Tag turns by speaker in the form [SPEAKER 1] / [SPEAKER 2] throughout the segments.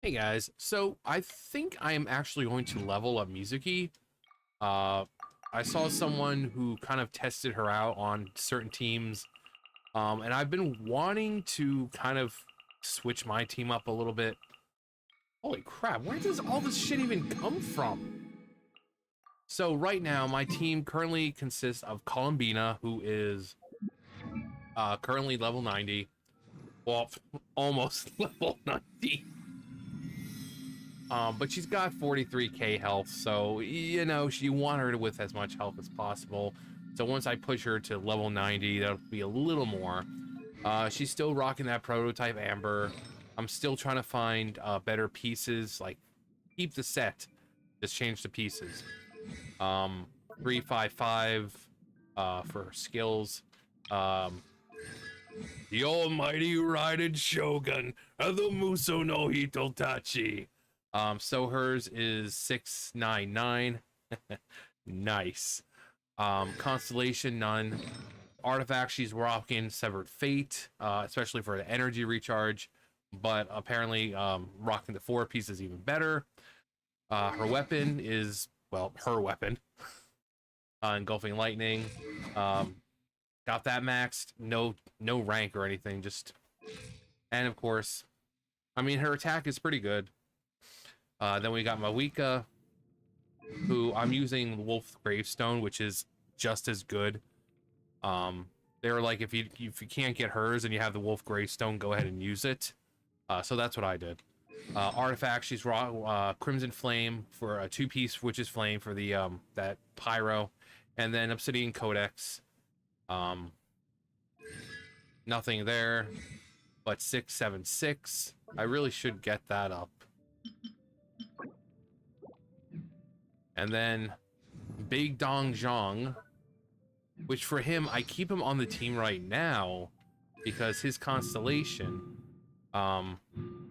[SPEAKER 1] Hey guys, so I think I am actually going to level up Mizuki. Uh, I saw someone who kind of tested her out on certain teams, and I've been wanting to kind of switch my team up a little bit. Holy crap, where does all this shit even come from? So right now, my team currently consists of Columbina, who is currently level 90. Well, almost level 90. But she's got 43k health, so you know you want her to with as much health as possible. So once I push her to level 90, that'll be a little more. She's still rocking that prototype Amber. I'm still trying to find better pieces, like keep the set, just change the pieces. 355 for her skills. Um, the almighty Raiden Shogun of the Muso no Hitotachi. So hers is 699. Nice. Constellation, none. Artifact, she's rocking Severed Fate, especially for the energy recharge. But apparently, rocking the 4-piece is even better. Her weapon is, well, her weapon. Engulfing Lightning. Got that maxed. No rank or anything. Just, and of course, I mean, her attack is pretty good. Then we got Mawika, who I'm using Wolf Gravestone, which is just as good. They were like, if you can't get hers and you have the Wolf Gravestone, go ahead and use it. So that's what I did. Artifact, she's raw Crimson Flame for a 2-piece Witch's Flame for the that Pyro, and then Obsidian Codex. Nothing there, but 676. I really should get that up. And then Big Dong Zhang, which for him, I keep him on the team right now because his constellation,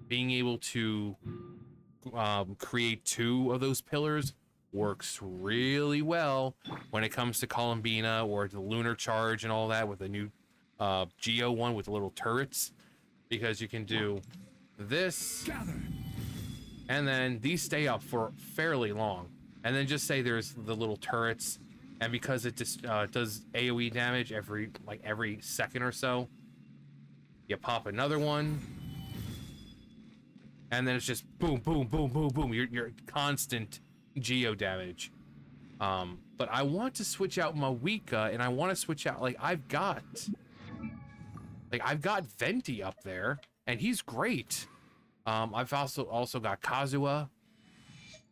[SPEAKER 1] being able to create 2 of those pillars works really well when it comes to Columbina or the Lunar Charge and all that with the new Geo one with the little turrets, because you can do this, and then these stay up for fairly long. And then just say there's the little turrets, and because it just does AoE damage every second or so, you pop another one, and then it's just boom, boom, boom, boom, boom. You're constant geo damage. But I want to switch out Mawika, and I want to switch out I've got Venti up there, and he's great. I've also got Kazuha.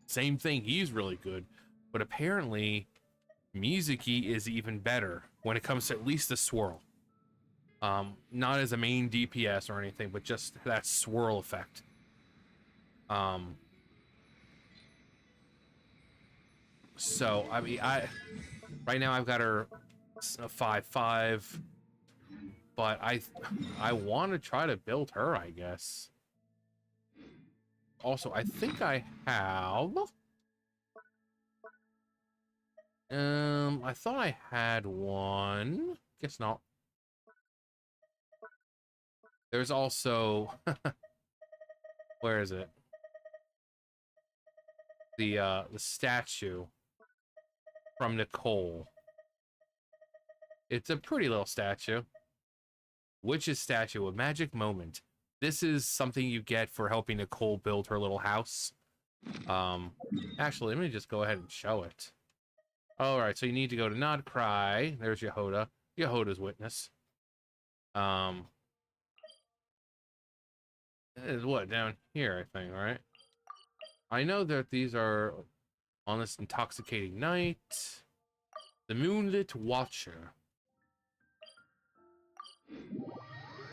[SPEAKER 1] Same thing, he's really good. But apparently, Mizuki is even better when it comes to at least the swirl. Not as a main DPS or anything, but just that swirl effect. So I mean, right now I've got her 5/5, but I want to try to build her, I guess. Also, I think I have. I thought I had one. Guess not. There's also where is it? The statue from Nicole. It's a pretty little statue. Witch's statue, a magic moment. This is something you get for helping Nicole build her little house. Actually, let me just go ahead and show it. All right, so you need to go to Not Cry. There's Yehoda. Yehoda's witness. It is what, down here, I think, right? I know that these are on this intoxicating night. The Moonlit Watcher.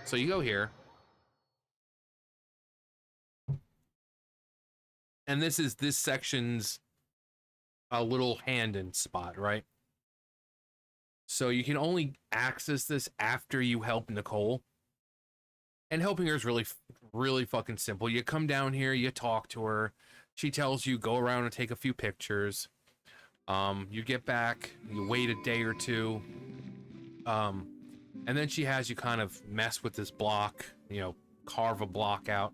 [SPEAKER 1] So you go here. And this is this section's a little hand-in spot, right? So you can only access this after you help Nicole. And helping her is really fucking simple. You come down here, you talk to her. She tells you, go around and take a few pictures. You get back, you wait a day or two. And then she has you kind of mess with this block, you know, carve a block out.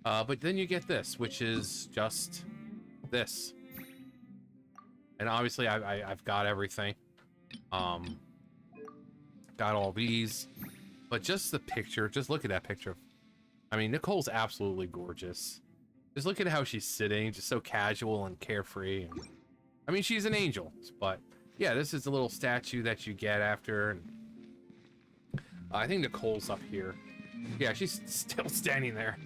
[SPEAKER 1] But then you get this, which is just this. And obviously I've got everything. Got all these. But just the picture, just look at that picture. I mean, Nicole's absolutely gorgeous. Just look at how she's sitting, just so casual and carefree. And, I mean, she's an angel, but yeah, this is a little statue that you get after. And, I think Nicole's up here. Yeah, she's still standing there.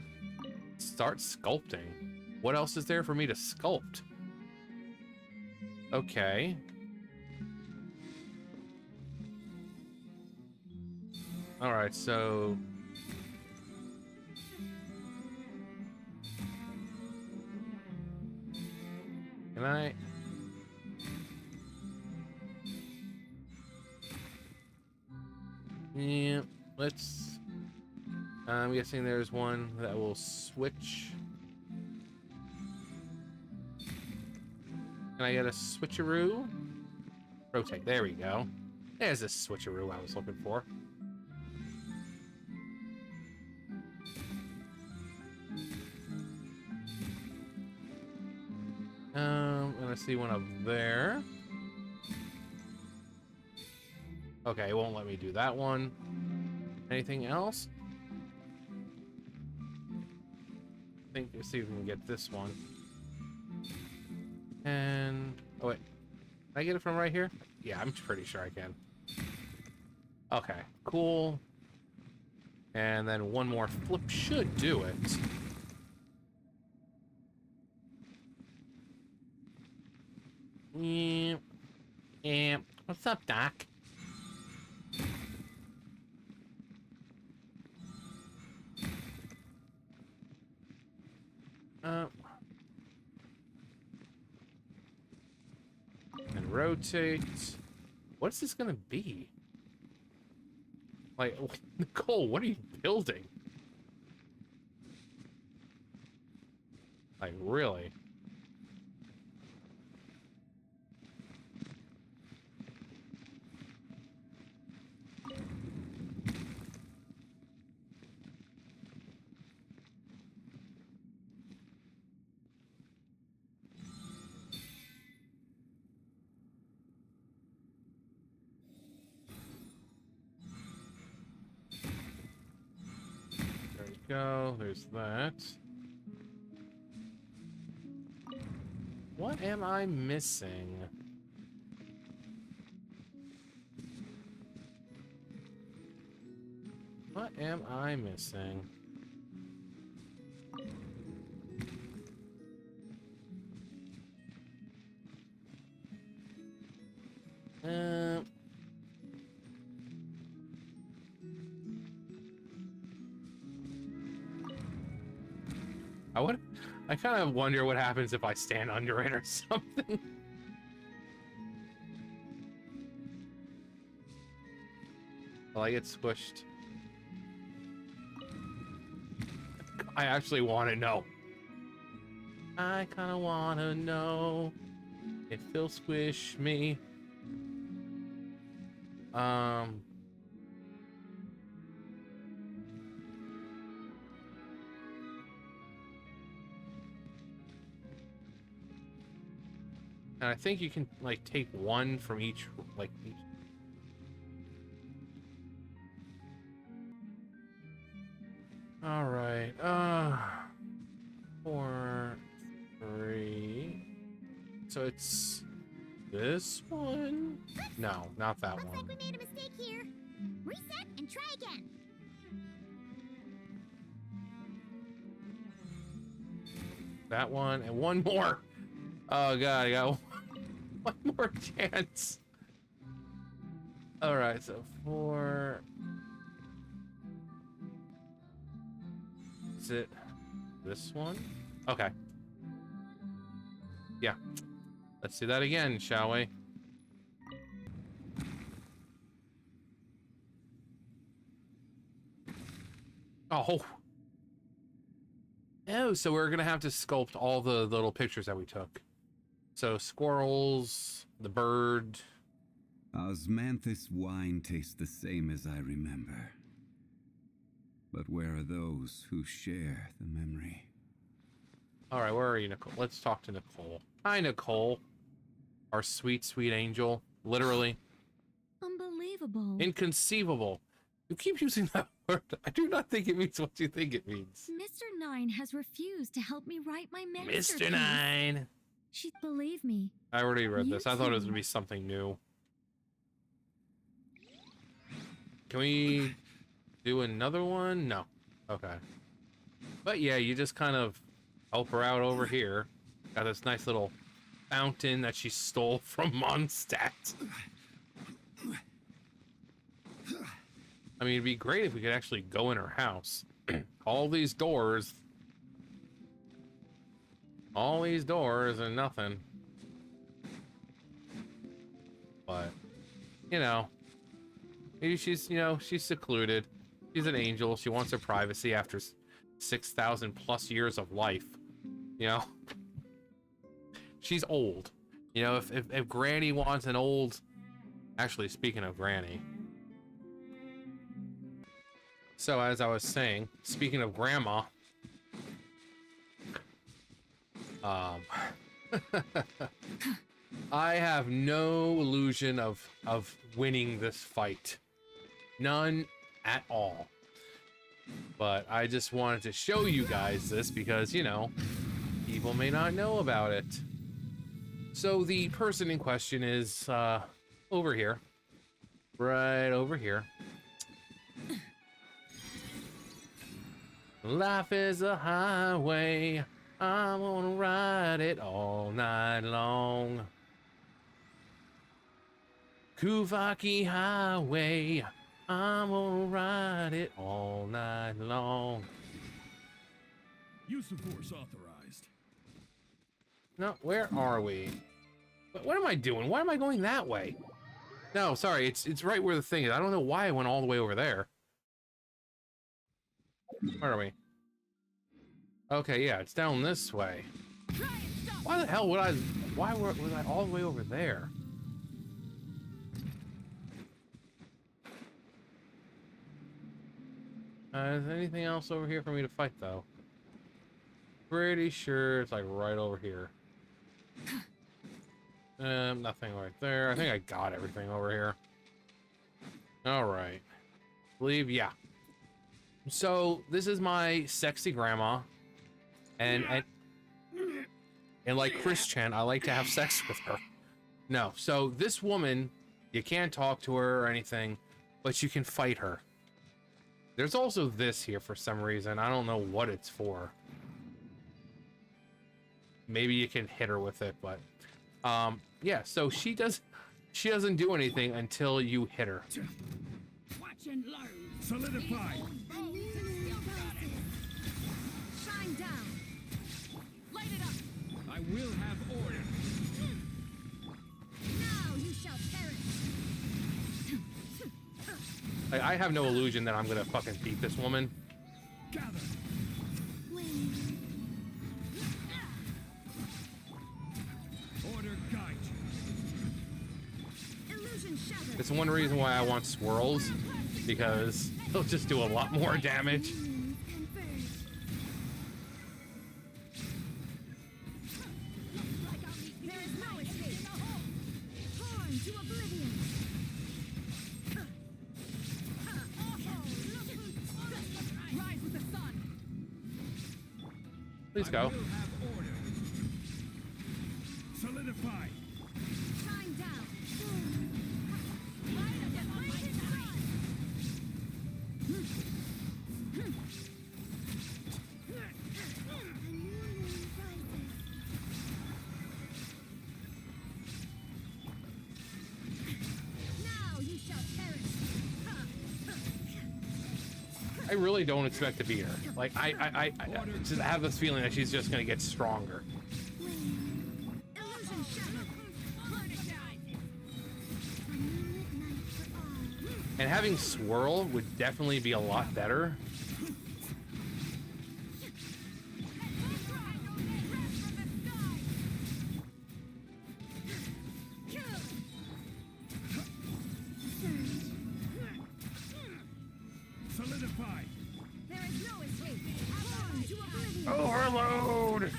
[SPEAKER 1] Start sculpting. What else is there for me to sculpt? Okay. All right, so can I? Yeah, let's. I'm guessing there's one that will switch. Can I get a switcheroo? Rotate. There we go. There's a switcheroo I was looking for. I'm gonna see one up there. Okay, it won't let me do that one. Anything else? I think let's see if we can get this one. And oh wait, can I get it from right here? Yeah, I'm pretty sure I can. Okay, cool. And then one more flip should do it. Yeah. What's up, Doc? And rotate. What's this gonna be? Like, Nicole, what are you building? Like, really? Go, there's that. What am I missing? What am I missing? I kind of wonder what happens if I stand under it or something. Well, I get squished. I actually want to know. I kind of want to know if he'll squish me. And I think you can like take one from each, like each. All right. 4, 3. So it's this one? No, not that one.
[SPEAKER 2] Looks like we made a mistake here. Reset and try again.
[SPEAKER 1] That one and one more. Oh god, I got one more chance. All right, so 4. Is it this one? Okay. Yeah. Let's do that again, shall we? Oh. Oh, so we're gonna have to sculpt all the little pictures that we took. So squirrels, the bird.
[SPEAKER 3] Osmanthus wine tastes the same as I remember. But where are those who share the memory?
[SPEAKER 1] All right, where are you, Nicole? Let's talk to Nicole. Hi, Nicole. Our sweet, sweet angel. Literally.
[SPEAKER 2] Unbelievable.
[SPEAKER 1] Inconceivable. You keep using that word. I do not think it means what you think it means.
[SPEAKER 2] Mr. Nine has refused to help me write my masterpiece.
[SPEAKER 1] Mr. Nine.
[SPEAKER 2] She'd believe me.
[SPEAKER 1] I already read
[SPEAKER 2] You
[SPEAKER 1] this. I thought it was
[SPEAKER 2] too.
[SPEAKER 1] going to be something new. Can we do another one? No. Okay. But yeah, you just kind of help her out over here. Got this nice little fountain that she stole from Mondstadt. I mean, it'd be great if we could actually go in her house. All these doors and nothing. But, you know, maybe she's, she's secluded. She's an angel. She wants her privacy after 6,000 plus years of life. You know, she's old. You know, if Granny wants an old, actually, speaking of Granny. So as I was saying, speaking of grandma, I have no illusion of winning this fight. None at all. But I just wanted to show you guys this because, people may not know about it. So the person in question is over here. Right over here. Life is a highway. I wanna ride it all night long. Kuvaki Highway. I'm gonna ride it all night long.
[SPEAKER 4] Use of force authorized.
[SPEAKER 1] No, where are we? What am I doing? Why am I going that way? No, sorry, it's right where the thing is. I don't know why I went all the way over there. Where are we? Okay, yeah, it's down this way. Why the hell would why was I all the way over there? Is there anything else over here for me to fight, though? Pretty sure it's like right over here. Nothing right there. I think I got everything over here. All right. Believe, yeah. So this is my sexy grandma, and like Christian, I like to have sex with her. No, so this woman, you can't talk to her or anything, but you can fight her. There's also this here for some reason. I don't know what it's for. Maybe you can hit her with it, but yeah. So she doesn't do anything until you hit her.
[SPEAKER 4] Watch and learn. Solidify.
[SPEAKER 2] Shine down. Light it up.
[SPEAKER 4] I will have order.
[SPEAKER 2] Now you shall perish.
[SPEAKER 1] Like, I have no illusion that I'm gonna fucking beat this woman.
[SPEAKER 4] Gather. Order guide.
[SPEAKER 2] Illusion shattered.
[SPEAKER 1] It's one reason why I want swirls, because they'll just do a lot more damage.
[SPEAKER 2] There is no escape. Torn to oblivion. Rise with the sun.
[SPEAKER 1] Please
[SPEAKER 4] I
[SPEAKER 1] go.
[SPEAKER 4] will have order. Solidify.
[SPEAKER 2] Shine down. Light up the mighty sun. Now you shall perish.
[SPEAKER 1] I really don't expect to beat her. Like, I just have this feeling that she's just gonna get stronger.
[SPEAKER 2] Illusion shattered.
[SPEAKER 1] And having swirl would definitely be a lot better.
[SPEAKER 4] Solidify.
[SPEAKER 2] There is no escape. Torn to oblivion.
[SPEAKER 1] Overload!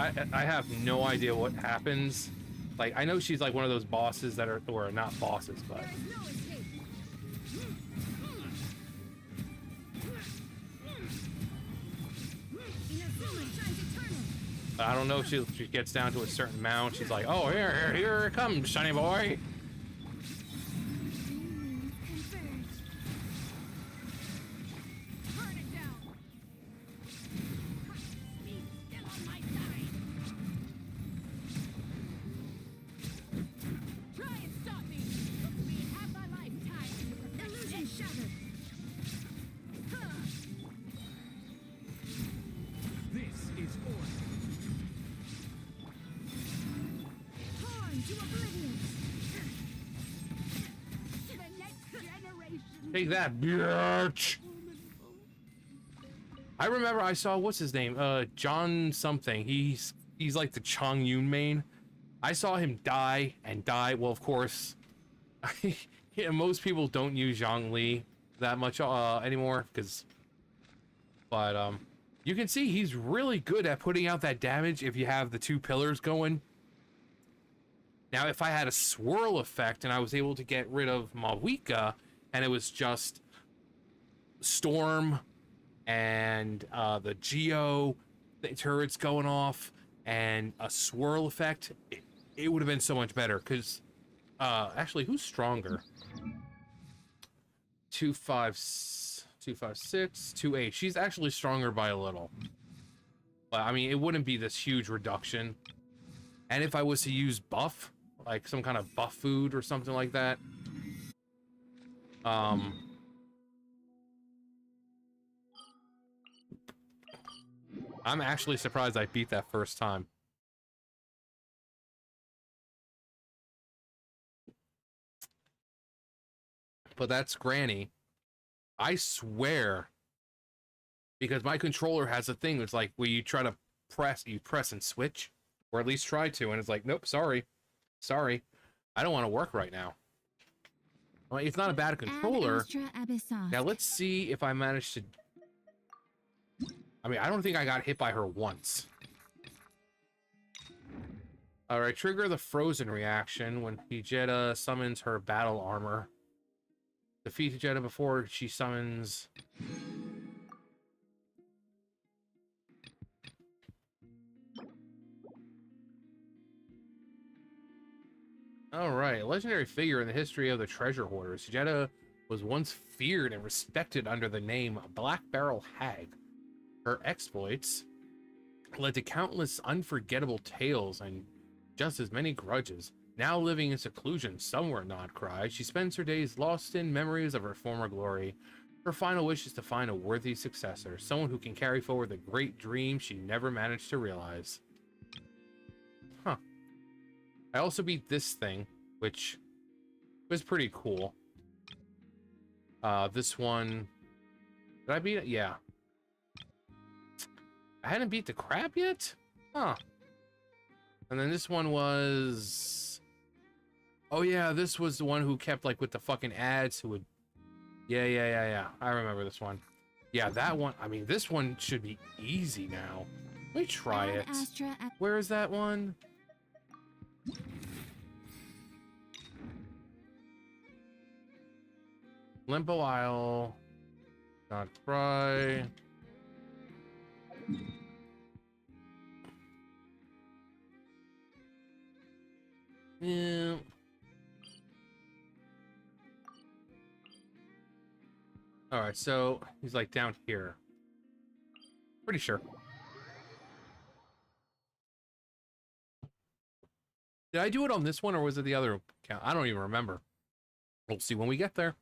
[SPEAKER 1] I have no idea what happens. Like, I know she's like one of those bosses that are, or not bosses, but
[SPEAKER 2] There is no escape. Inazuma shines eternal.
[SPEAKER 1] I don't know if she gets down to a certain amount. She's like, oh, here it comes, shiny boy.
[SPEAKER 2] Converge. Burn it down. Be still on my side. Try and stop me. We have my lifetime. Illusion shattered.
[SPEAKER 4] This is order.
[SPEAKER 2] Torn to oblivion. To the next generation.
[SPEAKER 1] Take that, bitch. I remember I saw, what's his name? John something. He's like the Chong Yun main. I saw him die and die. Well, of course, yeah, most people don't use Zhang Li that much anymore, but you can see he's really good at putting out that damage if you have the two pillars going. Now, if I had a swirl effect and I was able to get rid of Mawika and it was just Storm and the Geo, the turrets going off, and a swirl effect, it would have been so much better. Because, actually, who's stronger? 256, 28. She's actually stronger by a little. But, I mean, it wouldn't be this huge reduction. And if I was to use buff, like some kind of buff food or something like that, I'm actually surprised I beat that first time. But that's Granny. I swear, because my controller has a thing that's like where you try to press and switch, or at least try to, and it's like, nope, sorry, I don't want to work right now. Well, it's not a bad controller. Now let's see if I managed to. I mean, I don't think I got hit by her once. All right, trigger the frozen reaction when Vegeta summons her battle armor. Defeat Vegeta before she summons. All right, a legendary figure in the history of the treasure hoarders. Vegeta was once feared and respected under the name Black Barrel Hag. Her exploits led to countless unforgettable tales and just as many grudges. Now living in seclusion somewhere, Nod cries, she spends her days lost in memories of her former glory. Her final wish is to find a worthy successor, someone who can carry forward the great dream she never managed to realize. Huh. I also beat this thing, which was pretty cool. This one... Did I beat it? Yeah. I hadn't beat the crab yet? Huh. And then this one was... Oh yeah, this was the one who kept like with the fucking ads who would... Yeah. I remember this one. Yeah, that one. I mean, this one should be easy now. Let me try it. Where is that one? Limbo Isle. Not try. Yeah. All right, so he's like down here. Pretty sure. Did I do it on this one or was it the other account? I don't even remember. We'll see when we get there.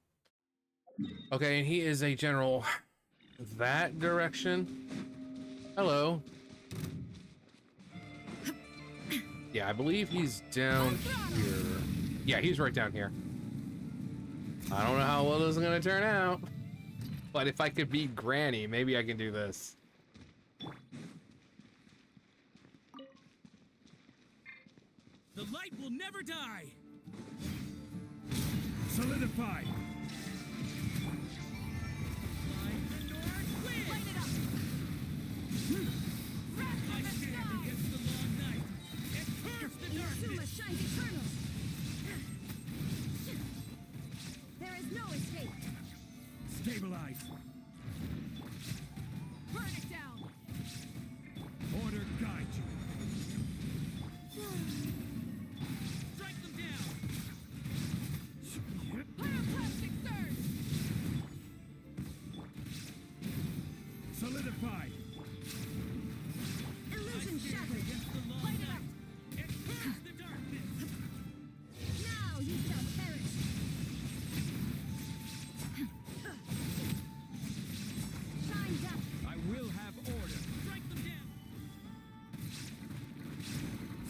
[SPEAKER 1] Okay, and he is a general that direction. Hello. Yeah, I believe he's down here. Yeah, he's right down here. I don't know how well this is gonna turn out. But if I could beat Granny, maybe I can do this.
[SPEAKER 4] The light will never die. Solidify. I stand against the Solidified.
[SPEAKER 2] Illusion shattered.
[SPEAKER 4] Against the long
[SPEAKER 2] Light it up.
[SPEAKER 4] night. It burns the darkness.
[SPEAKER 2] Now you shall perish. Shine down.
[SPEAKER 4] I will have order. Strike them down.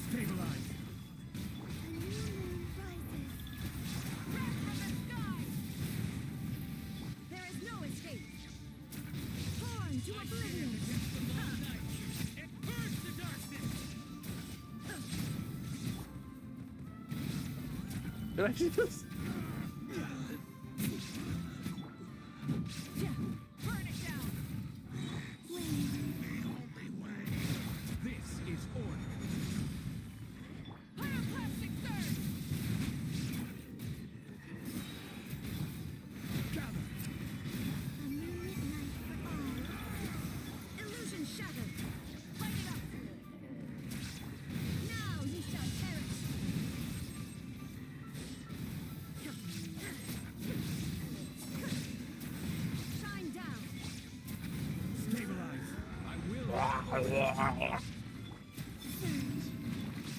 [SPEAKER 4] Stabilize.
[SPEAKER 2] A new moon rises. Wrath from the sky. There is no escape. Torn to oblivion.
[SPEAKER 4] Against the long night. It burns the darkness.
[SPEAKER 1] Did I see this?
[SPEAKER 2] Burn it down.
[SPEAKER 4] This is order.
[SPEAKER 2] Pyroclastic surge.
[SPEAKER 4] Gather.
[SPEAKER 2] A moonlit night for all. Illusion shattered. Light it up. Now you shall perish. Shine down.
[SPEAKER 4] Stabilize. I will have order.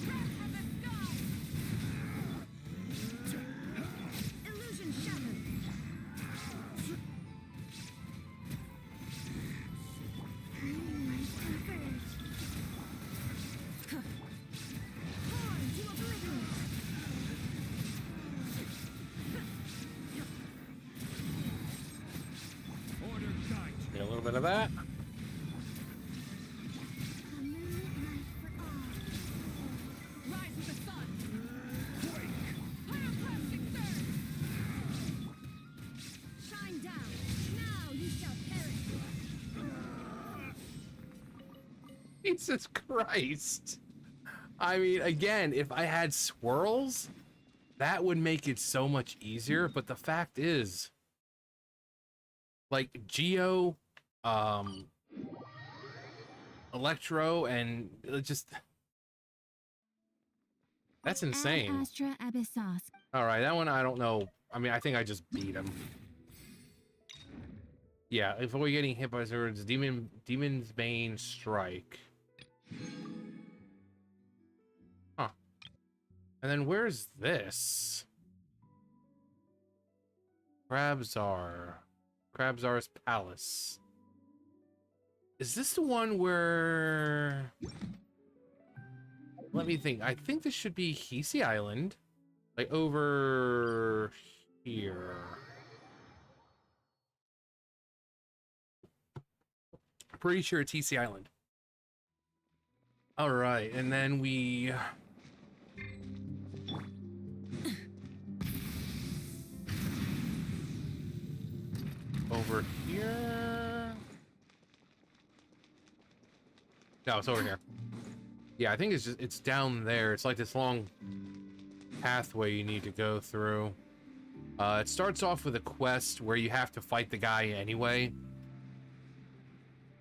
[SPEAKER 2] Wrath from the sky. Illusion shattered. Moonlight converge. Torn to oblivion.
[SPEAKER 4] Order guide.
[SPEAKER 1] Get a little bit of that.
[SPEAKER 2] A moonlit night for all. Rise with the sun. Pyroclastic surge. Shine down. Now you shall perish.
[SPEAKER 1] Jesus Christ. I mean, again, if I had swirls, that would make it so much easier. But the fact is, like, Geo, Electro, and it just... That's insane.
[SPEAKER 2] Astra Abyssos.
[SPEAKER 1] All right, that one, I don't know. I mean, I think I just beat him. Yeah, if we're getting hit by swords, Demon's Bane Strike. Huh. And then where's this? Crabzar's Palace. Is this the one where... Let me think. I think this should be Hisi Island. Like over here. Pretty sure it's Hisi Island. All right, and then we... Over here? No, it's over here. Yeah, I think it's down there. It's like this long pathway you need to go through. It starts off with a quest where you have to fight the guy anyway.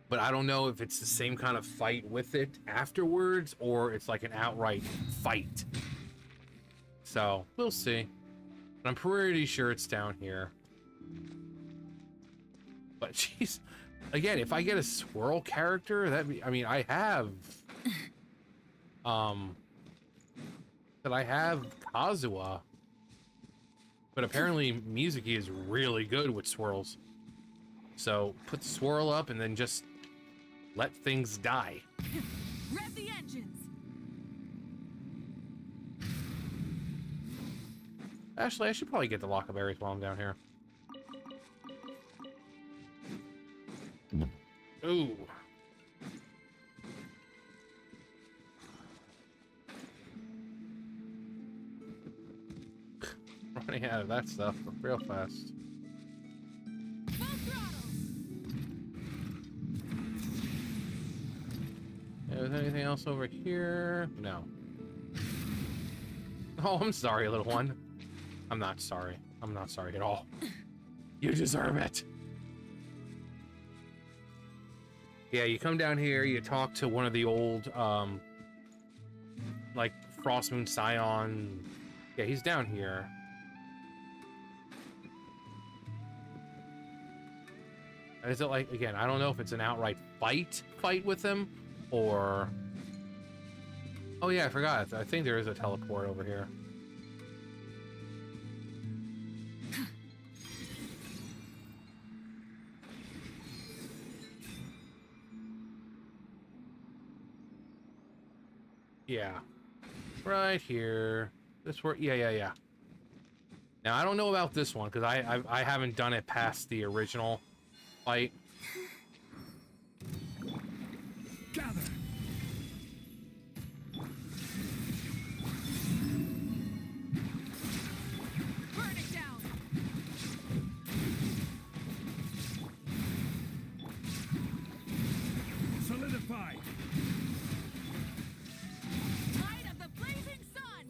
[SPEAKER 1] But I don't know if it's the same kind of fight with it afterwards, or it's like an outright fight. So, we'll see. But I'm pretty sure it's down here. But jeez, again, if I get a swirl character, I mean, I have Kazuha, but apparently Mizuki is really good with swirls. So put the swirl up and then just let things die.
[SPEAKER 2] Rev the engines.
[SPEAKER 1] Actually, I should probably get the Lockaberries while I'm down here. Ooh. Running out of that stuff real fast.
[SPEAKER 2] Full throttle.
[SPEAKER 1] Is there anything else over here? No. Oh, I'm sorry, little one. I'm not sorry. I'm not sorry at all. You deserve it. Yeah, you come down here, you talk to one of the old, like, Frost Moon Scion. Yeah, he's down here. Is it like, again, I don't know if it's an outright fight with him, or... Oh yeah, I forgot. I think there is a teleport over here. Yeah. Right here. This work. Yeah. Now, I don't know about this one, because I haven't done it past the original fight.
[SPEAKER 4] Gather.
[SPEAKER 2] Burn it down.
[SPEAKER 4] Solidify.
[SPEAKER 2] Light of the blazing sun.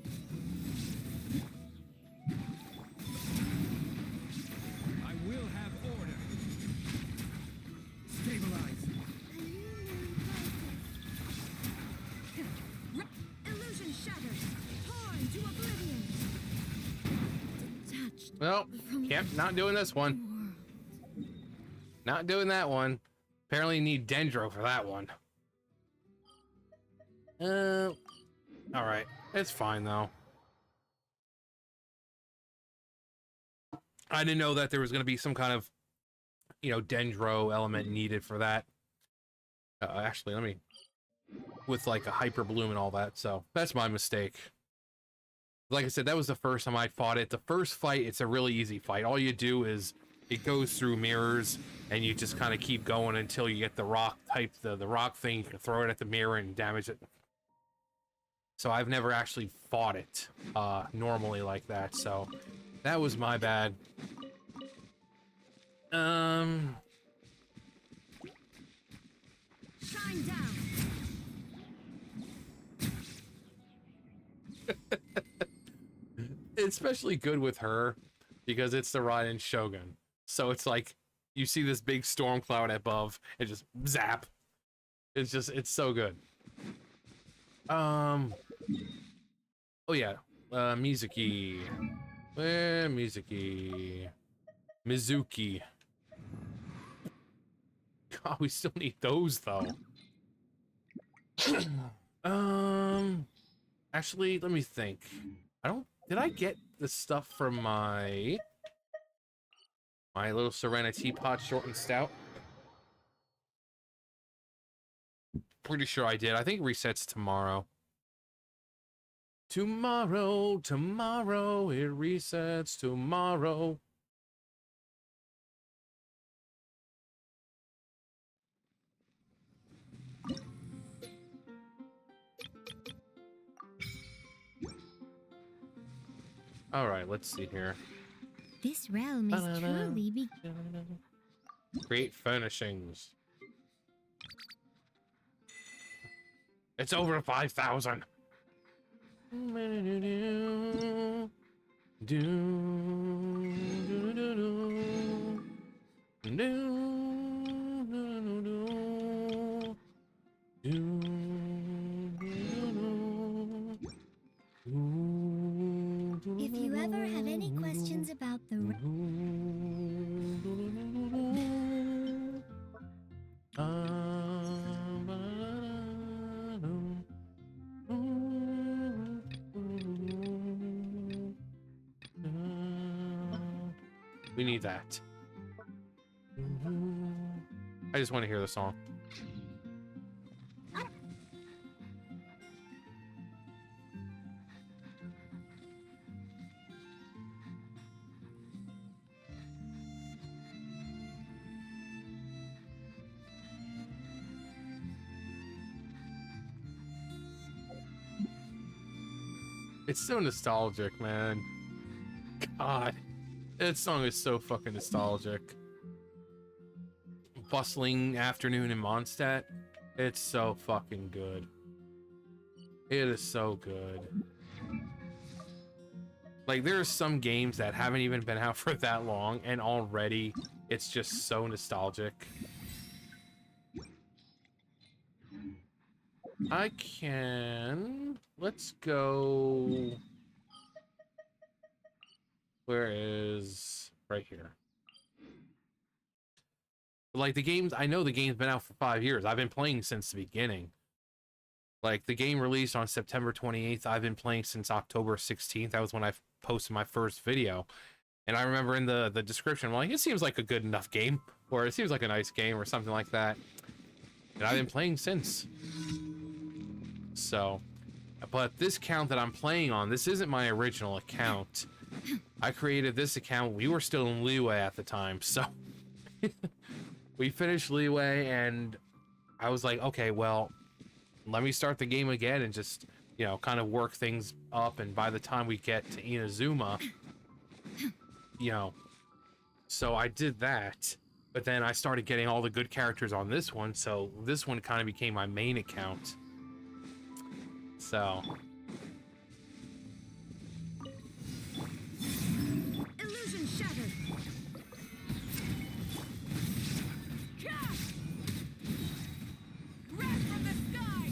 [SPEAKER 4] I will have order. Stabilize.
[SPEAKER 2] Illusion shattered. Torn to oblivion. Detached
[SPEAKER 1] Well, not doing this one.
[SPEAKER 2] world.
[SPEAKER 1] Not doing that one. Apparently need Dendro for that one. Alright. It's fine, though. I didn't know that there was going to be some kind of, you know, Dendro element needed for that. Actually, let me... With, like, a Hyper Bloom and all that, so that's my mistake. Like I said, that was the first time I fought it. The first fight, it's a really easy fight. All you do is, it goes through mirrors, and you just kind of keep going until you get the rock type, the rock thing. You can throw it at the mirror and damage it. So I've never actually fought it normally like that, so that was my bad.
[SPEAKER 2] Shine down.
[SPEAKER 1] It's especially good with her because it's the Raiden Shogun. So it's like you see this big storm cloud above and just zap. It's so good. Oh yeah, Mizuki. Where Mizuki? Mizuki. God, we still need those though. Actually, let me think. Did I get the stuff from my little Serena teapot short and stout? Pretty sure I did. I think it resets tomorrow. Tomorrow, it resets tomorrow. All right, let's see here.
[SPEAKER 2] This realm is truly
[SPEAKER 1] Create furnishings. It's over 5,000.
[SPEAKER 2] If you ever have any questions about the
[SPEAKER 1] we need that. I just want to hear the song. It's so nostalgic, man. God, that song is so fucking nostalgic. Bustling afternoon in Mondstadt. It's so fucking good. It is so good. Like, there are some games that haven't even been out for that long, and already it's just so nostalgic. I can... Let's go... Where is... Right here. Like the games, I know the game's been out for 5 years. I've been playing since the beginning. Like the game released on September 28th. I've been playing since October 16th. That was when I posted my first video. And I remember in the description, I'm like, it seems like a good enough game, or it seems like a nice game, or something like that. And I've been playing since. So, but this account that I'm playing on, this isn't my original account. I created this account. We were still in Leeway at the time, so we finished Leeway, and I was like, okay, well, let me start the game again and just, you know, kind of work things up. And by the time we get to Inazuma, you know, so I did that, but then I started getting all the good characters on this one, so this one kind of became my main account. So
[SPEAKER 2] Illusion shattered. Wrath from the sky.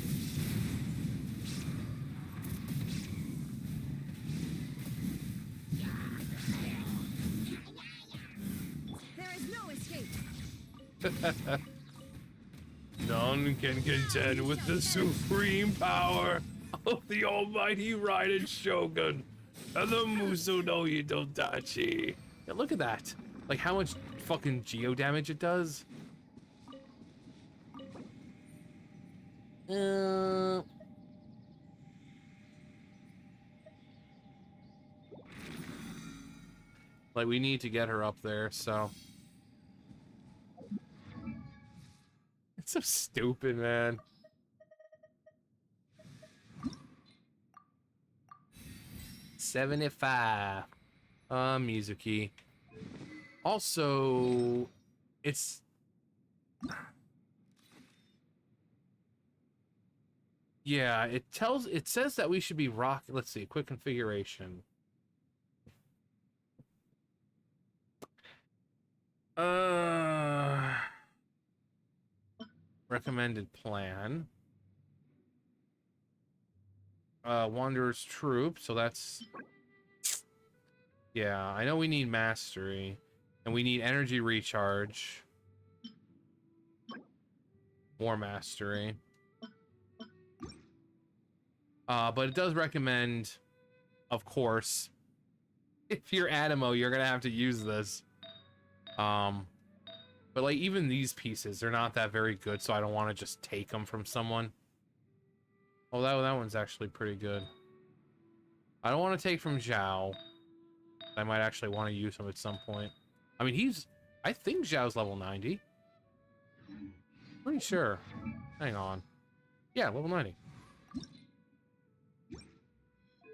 [SPEAKER 2] There is no escape.
[SPEAKER 1] none can contend with the supreme power of the almighty Raiden Shogun and the Muso no Hitodachi. Yeah, look at that. Like how much fucking geo damage it does. Like we need to get her up there, so it's so stupid, man. $75. Mizuki. Also, it's yeah, it says that we should be rocking. Let's see, quick configuration. Recommended plan. Wanderer's Troop, so that's yeah, I know we need mastery and we need energy recharge. More mastery. But it does recommend, of course, if you're Animo, you're gonna have to use this. But like even these pieces, they're not that very good, so I don't want to just take them from someone. Oh, that one's actually pretty good. I don't want to take from Zhao. I might actually want to use him at some point. I mean, I think Zhao's level 90. Pretty sure. Hang on. Yeah, level 90.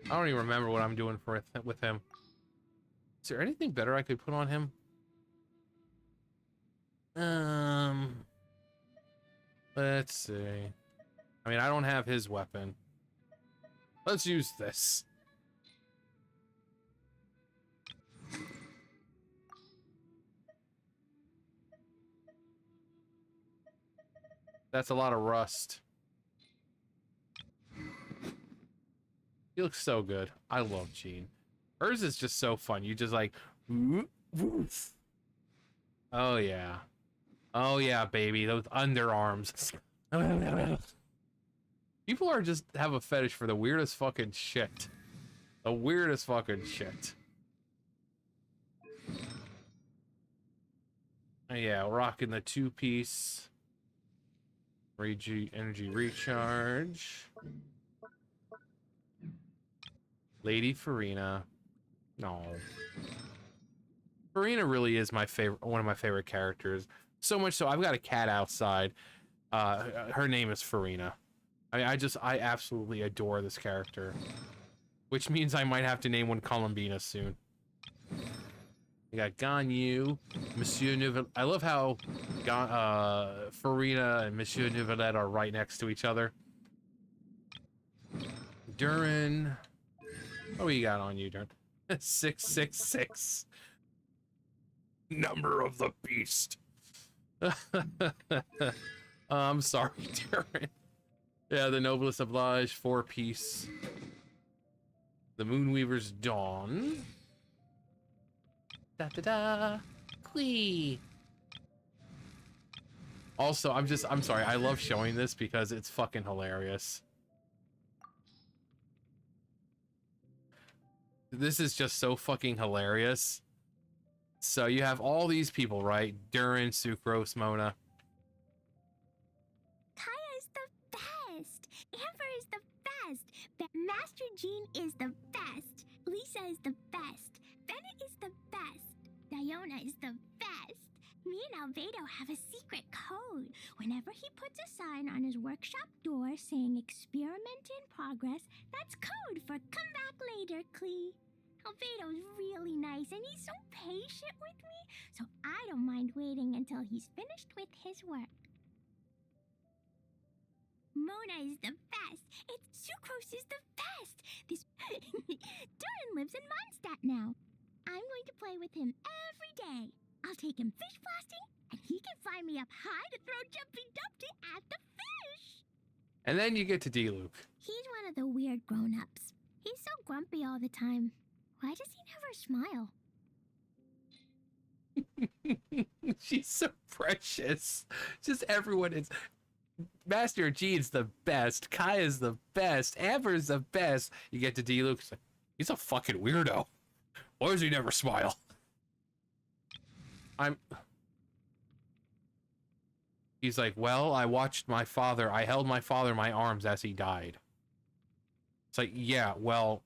[SPEAKER 1] I don't even remember what I'm doing with him. Is there anything better I could put on him? Let's see. I mean, I don't have his weapon. Let's use this. That's a lot of rust. He looks so good. I love Jean. Hers is just so fun. You just like... Oh, yeah. Oh, yeah, baby. Those underarms. People are just have a fetish for the weirdest fucking shit. The weirdest fucking shit. Oh, yeah, rocking the two-piece. Energy recharge. Lady Farina. No. Farina really is my favorite, one of my favorite characters. So much so, I've got a cat outside. Her name is Farina. I mean, I absolutely adore this character. Which means I might have to name one Columbina soon. We got Ganyu, Monsieur Neuvillette. I love how Farina and Monsieur Neuvillette are right next to each other. Durin. What do you got on you, Durin? 666. Number of the beast. I'm sorry, Durin. Yeah, the Noblesse Oblige, 4-piece. The Moonweaver's Dawn. Da da da. Clee. Also, I'm sorry. I love showing this because it's fucking hilarious. This is just so fucking hilarious. So you have all these people, right? Durin, Sucrose, Mona.
[SPEAKER 2] Kaya is the best. Amber is the best. Master Jean is the best. Lisa is the best. Bennett is the best. Diona is the best. Me and Albedo have a secret code. Whenever he puts a sign on his workshop door saying experiment in progress, that's code for come back later, Clee. Albedo's really nice and he's so patient with me, so I don't mind waiting until he's finished with his work. Mona is the best. It's Sucrose is the best. This Durin lives in Mondstadt now. I'm going to play with him every day. I'll take him fish blasting, and he can fly me up high to throw Jumpy Dumpty at the fish.
[SPEAKER 1] And then you get to D-Luke.
[SPEAKER 2] He's one of the weird grown-ups. He's so grumpy all the time. Why does he never smile?
[SPEAKER 1] She's so precious. Just everyone is. Master G's the best. Kaya's the best. Amber's the best. You get to D-Luke. He's a fucking weirdo. Why does he never smile? He's like, well, I watched my father. I held my father in my arms as he died. It's like, yeah, well,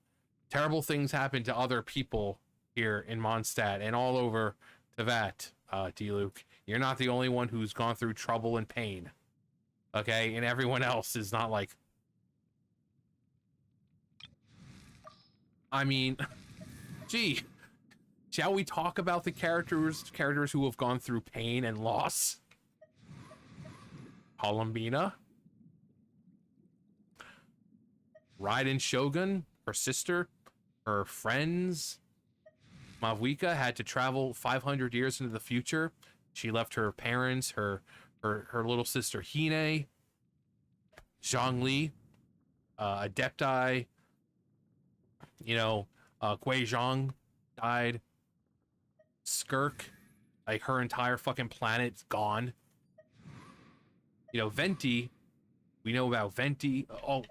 [SPEAKER 1] terrible things happen to other people here in Mondstadt and all over Tevat, D-Luke. You're not the only one who's gone through trouble and pain. Okay? And everyone else is not like... I mean... Gee... Shall we talk about the characters who have gone through pain and loss? Columbina. Raiden Shogun, her sister, her friends. Mavuika had to travel 500 years into the future. She left her parents, her little sister Hine, Zhongli, Adepti, Gui Zhang died. Skirk, like her entire fucking planet's gone. Venti, we know about Venti. Oh,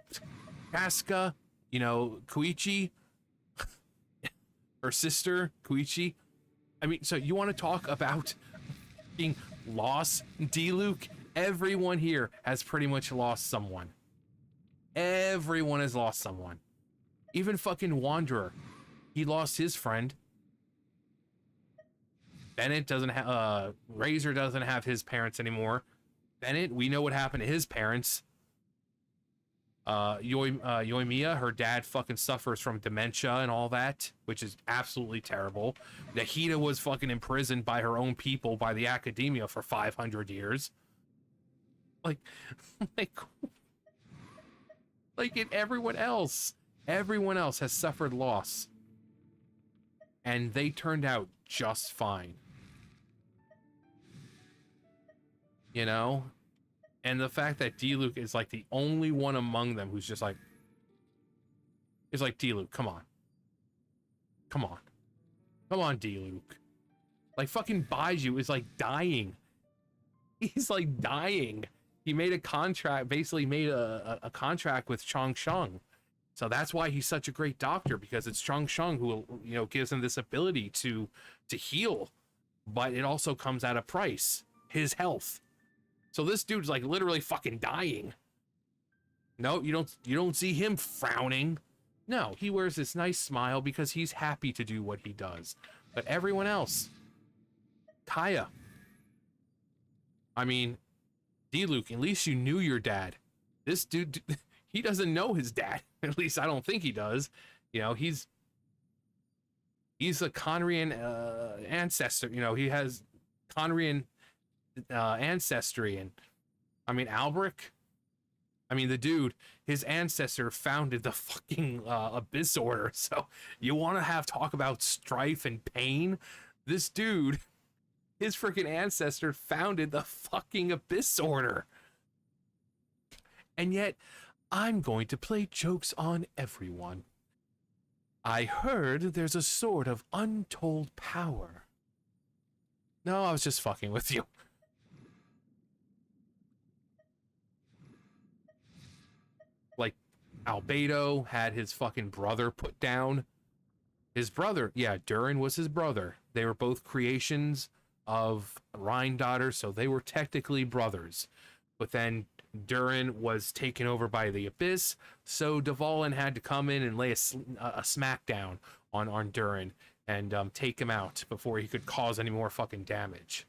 [SPEAKER 1] Casca, Koichi, her sister, Koichi. I mean, so you want to talk about being lost, D-Luke? Everyone here has pretty much lost someone. Everyone has lost someone. Even fucking Wanderer. He lost his friend. Bennett doesn't have, Razor doesn't have his parents anymore. Bennett, we know what happened to his parents. Yoimiya, her dad fucking suffers from dementia and all that, which is absolutely terrible. Nahida was fucking imprisoned by her own people, by the academia for 500 years. Like in everyone else has suffered loss. And they turned out just fine. And the fact that D-Luke is like the only one among them who's just like, is like, D-Luke, come on, D-Luke. Like fucking Baiju is like dying. He's like dying. He made a contract, basically made a contract with Chong Sheng. So that's why he's such a great doctor, because it's Chong Sheng who, gives him this ability to heal, but it also comes at a price, his health. So this dude's like literally fucking dying. No, you don't see him frowning. No, he wears this nice smile because he's happy to do what he does. But everyone else, Kaya. I mean, D-Luke, at least you knew your dad. This dude, he doesn't know his dad. At least I don't think he does. He's a Conrian ancestor. He has Conrian ancestry. And I mean, Albrecht, the dude, his ancestor founded the fucking Abyss Order. So you want to talk about strife and pain? This dude, his freaking ancestor founded the fucking Abyss Order. And yet I'm going to play jokes on everyone. I heard there's a sword of untold power. No, I was just fucking with you. Albedo had his fucking brother put down. His brother, yeah, Durin was his brother. They were both creations of Rhine daughter, so they were technically brothers. But then Durin was taken over by the Abyss, so Dvalin had to come in and lay a smackdown on Durin and take him out before he could cause any more fucking damage.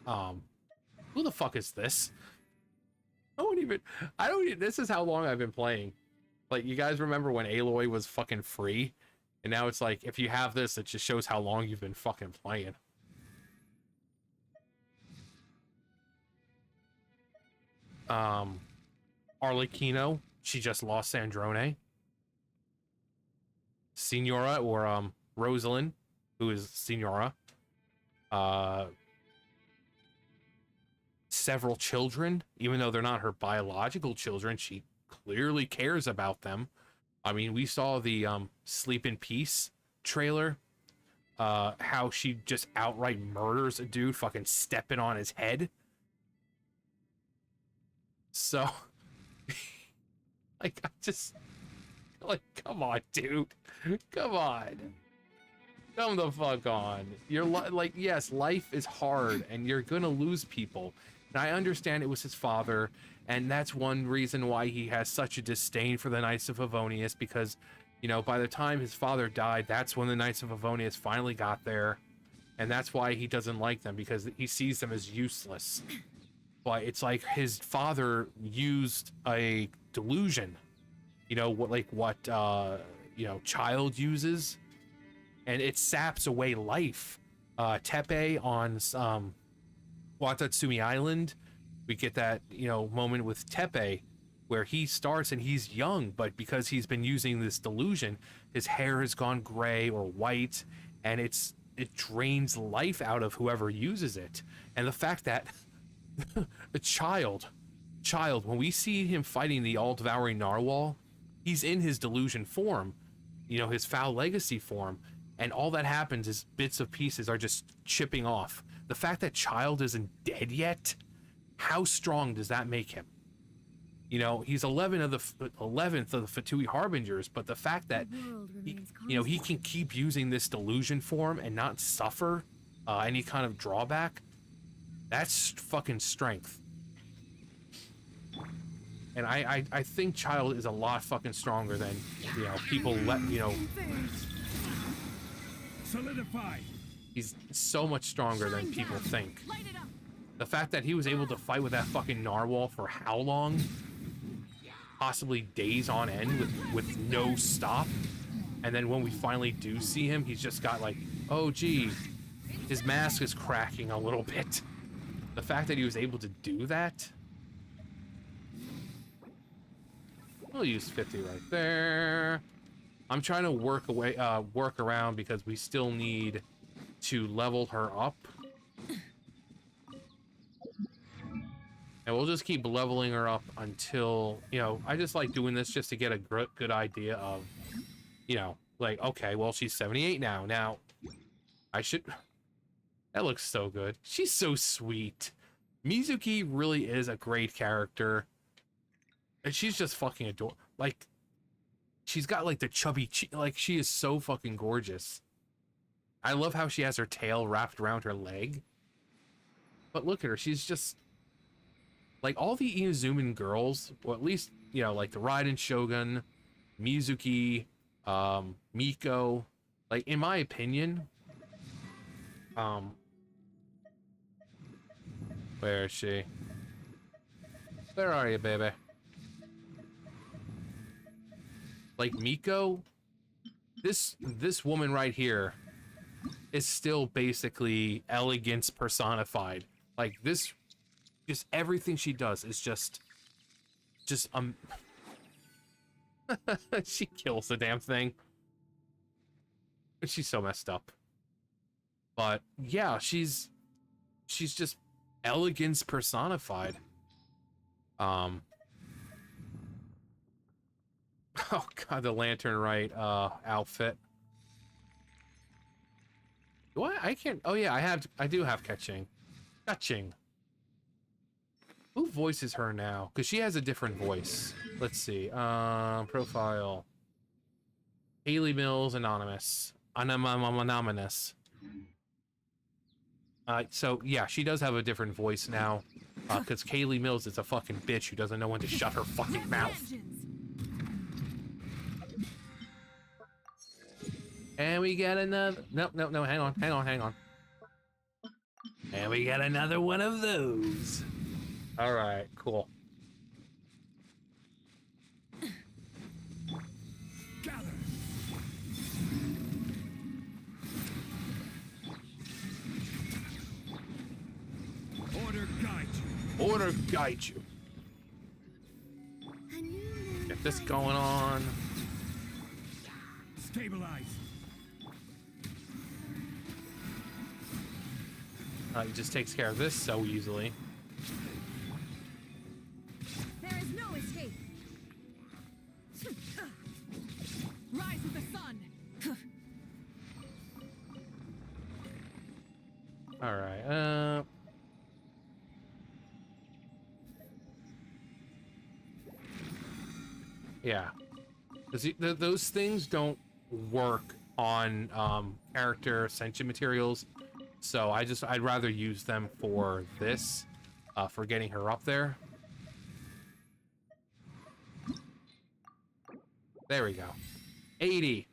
[SPEAKER 1] Who the fuck is this? I don't even, this is how long I've been playing. Like, you guys remember when Aloy was fucking free? And now it's like, if you have this, it just shows how long you've been fucking playing. Arlecchino, she just lost Sandrone. Signora, or Rosalind, who is Signora. Several children, even though they're not her biological children, she clearly cares about them. I mean, we saw the Sleep in Peace trailer, how she just outright murders a dude, fucking stepping on his head. So, like, I just, like, come on, dude. Come on. Come the fuck on. You're like, yes, life is hard and you're gonna lose people. And I understand it was his father, and that's one reason why he has such a disdain for the Knights of Favonius, because, you know, by the time his father died, that's when the Knights of Favonius finally got there. And that's why he doesn't like them, because he sees them as useless. But it's like his father used a delusion, you know, what you know, child uses, and it saps away life. Tepe on Watatsumi Island, we get that, you know, moment with Tepe where he starts and he's young, but because he's been using this delusion, his hair has gone gray or white, and it drains life out of whoever uses it. And the fact that a child, when we see him fighting the all-devouring narwhal, he's in his delusion form, you know, his foul legacy form, and all that happens is bits of pieces are just chipping off. The fact that Child isn't dead yet, how strong does that make him? You know, he's 11th of the Fatui Harbingers, but the fact that he can keep using this delusion form and not suffer any kind of drawback, that's fucking strength. And I think Child is a lot fucking stronger than, you know, people
[SPEAKER 4] Solidify.
[SPEAKER 1] He's so much stronger than people think. The fact that he was able to fight with that fucking narwhal for how long? Possibly days on end with no stop. And then when we finally do see him, he's just got like, oh gee, his mask is cracking a little bit. The fact that he was able to do that. We'll use 50 right there. I'm trying to work around because we still need to level her up. And we'll just keep leveling her up until, you know, I just like doing this just to get a good idea of, you know, like, okay, well, she's 78 now. Now, I should... That looks so good. She's so sweet. Mizuki really is a great character. And she's just fucking adorable. Like, she's got, like, the chubby... Like, she is so fucking gorgeous. I love how she has her tail wrapped around her leg. But look at her. She's just... Like, all the Inazuman girls, or at least, you know, like the Raiden Shogun, Mizuki, Miko, like, in my opinion, where is she? Where are you, baby? Like, Miko, this woman right here is still basically elegance personified. Like, this... Just everything she does is just she kills the damn thing. She's so messed up. But yeah, she's just elegance personified. Oh god, the Lantern Right outfit. Do I can't, oh yeah, I do have catching. Who voices her now? Because she has a different voice. Let's see. Profile. Haley Mills, anonymous. Anonymous. So yeah, she does have a different voice now. Because Kaylee Mills is a fucking bitch who doesn't know when to shut her fucking mouth. And we get another... No, hang on. And we got another one of those. All right, cool.
[SPEAKER 4] Gather. Order guide you.
[SPEAKER 1] Order guide you. Get this going on.
[SPEAKER 4] Stabilize.
[SPEAKER 1] He just takes care of this so easily.
[SPEAKER 5] There is no escape. Rise with the sun.
[SPEAKER 1] All right. Yeah. Those things don't work on character ascension materials. So I'd rather use them for this, for getting her up there. There we go. 80.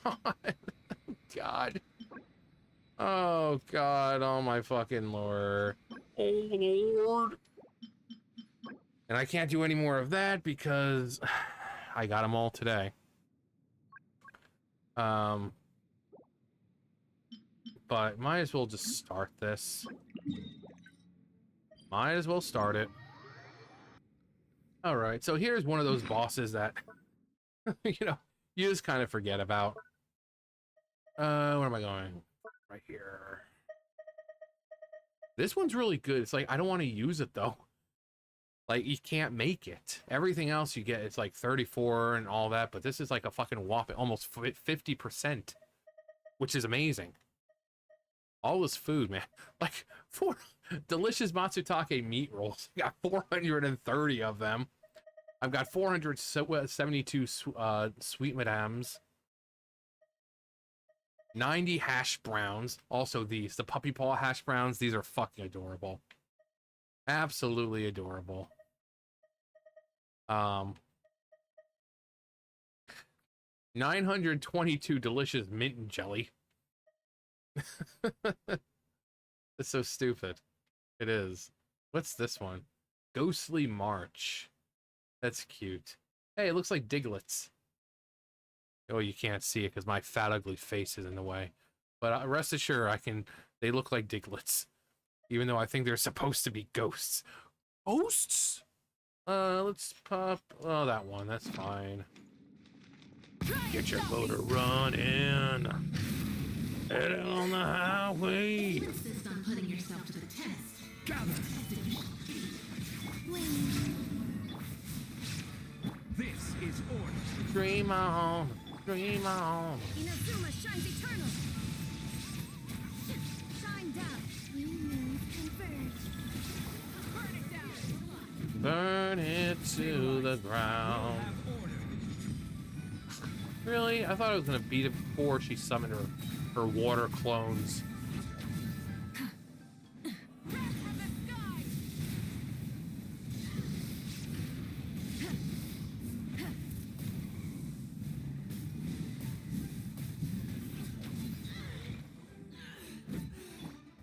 [SPEAKER 1] God. God. Oh, God. Oh, my fucking Lord. Oh, Lord. And I can't do any more of that because I got them all today. But might as well just start this. Might as well start it. Alright, so here's one of those bosses that, you just kind of forget about. Where am I going? Right here. This one's really good. It's like, I don't want to use it, though. Like, you can't make it. Everything else you get, it's like 34 and all that, but this is like a fucking whopping almost 50%, which is amazing. All this food, man. Like, 4 delicious Matsutake meat rolls. I got 430 of them. I've got 472 sweet madams. 90 hash browns. Also these, the puppy paw hash browns. These are fucking adorable. Absolutely adorable. 922 delicious mint and jelly. It's so stupid. It is. What's this one? Ghostly March. That's cute. Hey, it looks like Diglets. Oh, you can't see it because my fat, ugly face is in the way. But rest assured, they look like Diglets. Even though I think they're supposed to be ghosts. Ghosts? Let's pop... Oh, that one. That's fine. Get your motor running. Head on the highway.
[SPEAKER 5] Insist on putting yourself to the test.
[SPEAKER 4] Gather. This is order.
[SPEAKER 1] Dream on. Dream on.
[SPEAKER 5] Inazuma shines eternal. Shine down.
[SPEAKER 2] New moons converge.
[SPEAKER 5] Burn it down.
[SPEAKER 1] Burn it to the ground.
[SPEAKER 4] Have order.
[SPEAKER 1] Really? I thought I was going to beat it before she summoned her water clones.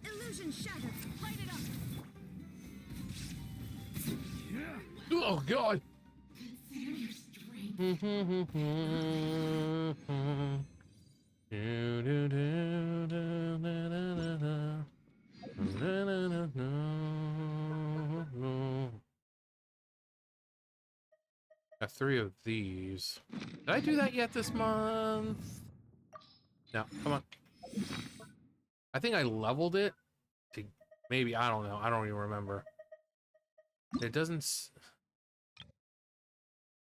[SPEAKER 5] Illusion shattered. Light it up.
[SPEAKER 1] Oh, God.
[SPEAKER 5] Consider your strength.
[SPEAKER 1] Got 3 of these. Did I do that yet this month? No, come on. I think I leveled it to maybe, I don't know. I don't even remember. It doesn't...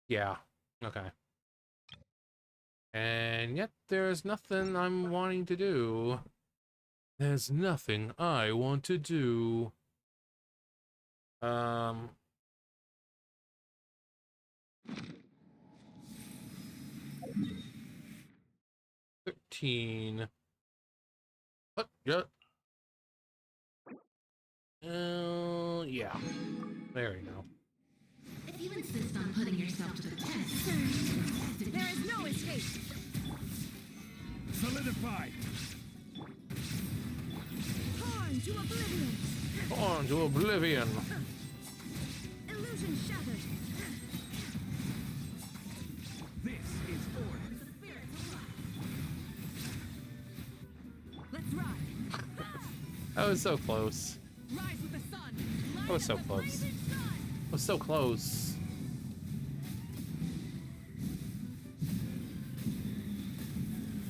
[SPEAKER 1] Yeah, okay. And yet there's nothing I'm wanting to do. There's nothing I want to do. Um. 13. What? Yeah. Yeah. There we go.
[SPEAKER 5] If you insist on putting yourself to the test, there is no escape.
[SPEAKER 4] Solidified.
[SPEAKER 5] Torn to oblivion.
[SPEAKER 1] On to oblivion.
[SPEAKER 5] Illusion shattered.
[SPEAKER 4] This is order.
[SPEAKER 5] Let's ride.
[SPEAKER 1] That was so close.
[SPEAKER 5] Rise with the sun.
[SPEAKER 1] That was so close. That was so close.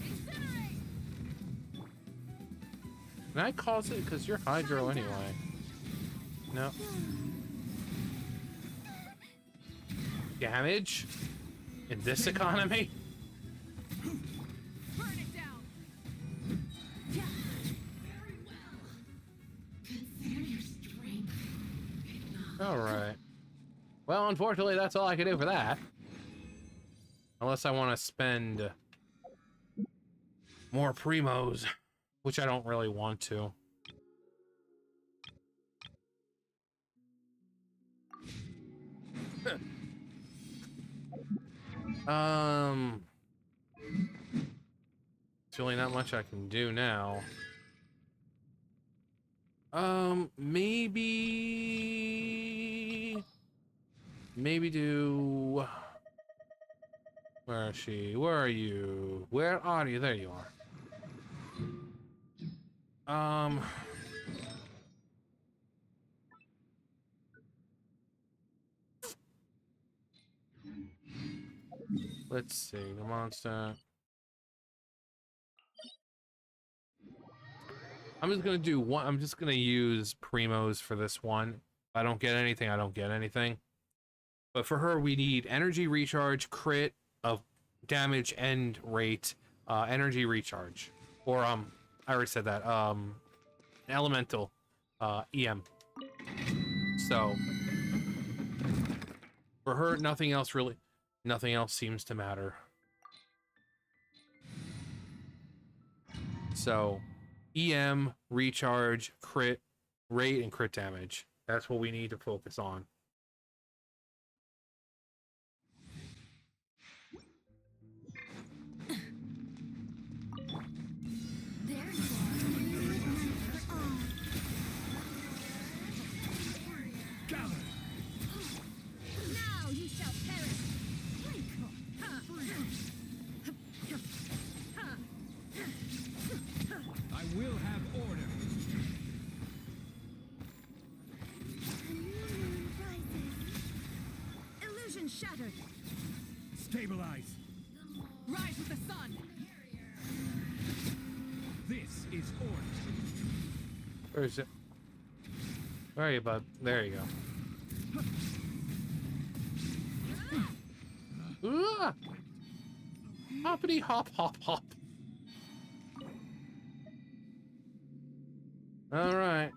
[SPEAKER 5] Incinerate.
[SPEAKER 1] Can I cause it? Because you're hydro anyway. No. Damage? In this economy?
[SPEAKER 5] Burn it down. Very well. Consider your strength.
[SPEAKER 1] Alright. Well, unfortunately, that's all I can do for that. Unless I want to spend more primos, which I don't really want to. There's really not much I can do now. Maybe do... Where is she? Where are you? Where are you? There you are. Let's see, the monster. I'm just gonna do one. I'm just gonna use primos for this one. If I don't get anything, I don't get anything. But for her, we need energy recharge, crit of damage and rate, energy recharge, or I already said that. Elemental, EM. So for her, nothing else seems to matter. So EM, recharge, crit, rate, and crit damage. That's what we need to focus on.
[SPEAKER 4] Gather.
[SPEAKER 5] Now you shall perish.
[SPEAKER 4] I will have order.
[SPEAKER 5] Illusion shattered.
[SPEAKER 4] Stabilize.
[SPEAKER 5] Rise with the sun.
[SPEAKER 4] This is order.
[SPEAKER 1] Where is it? Where are you, bud? There you go. Ah! Hoppity hop hop hop. All right.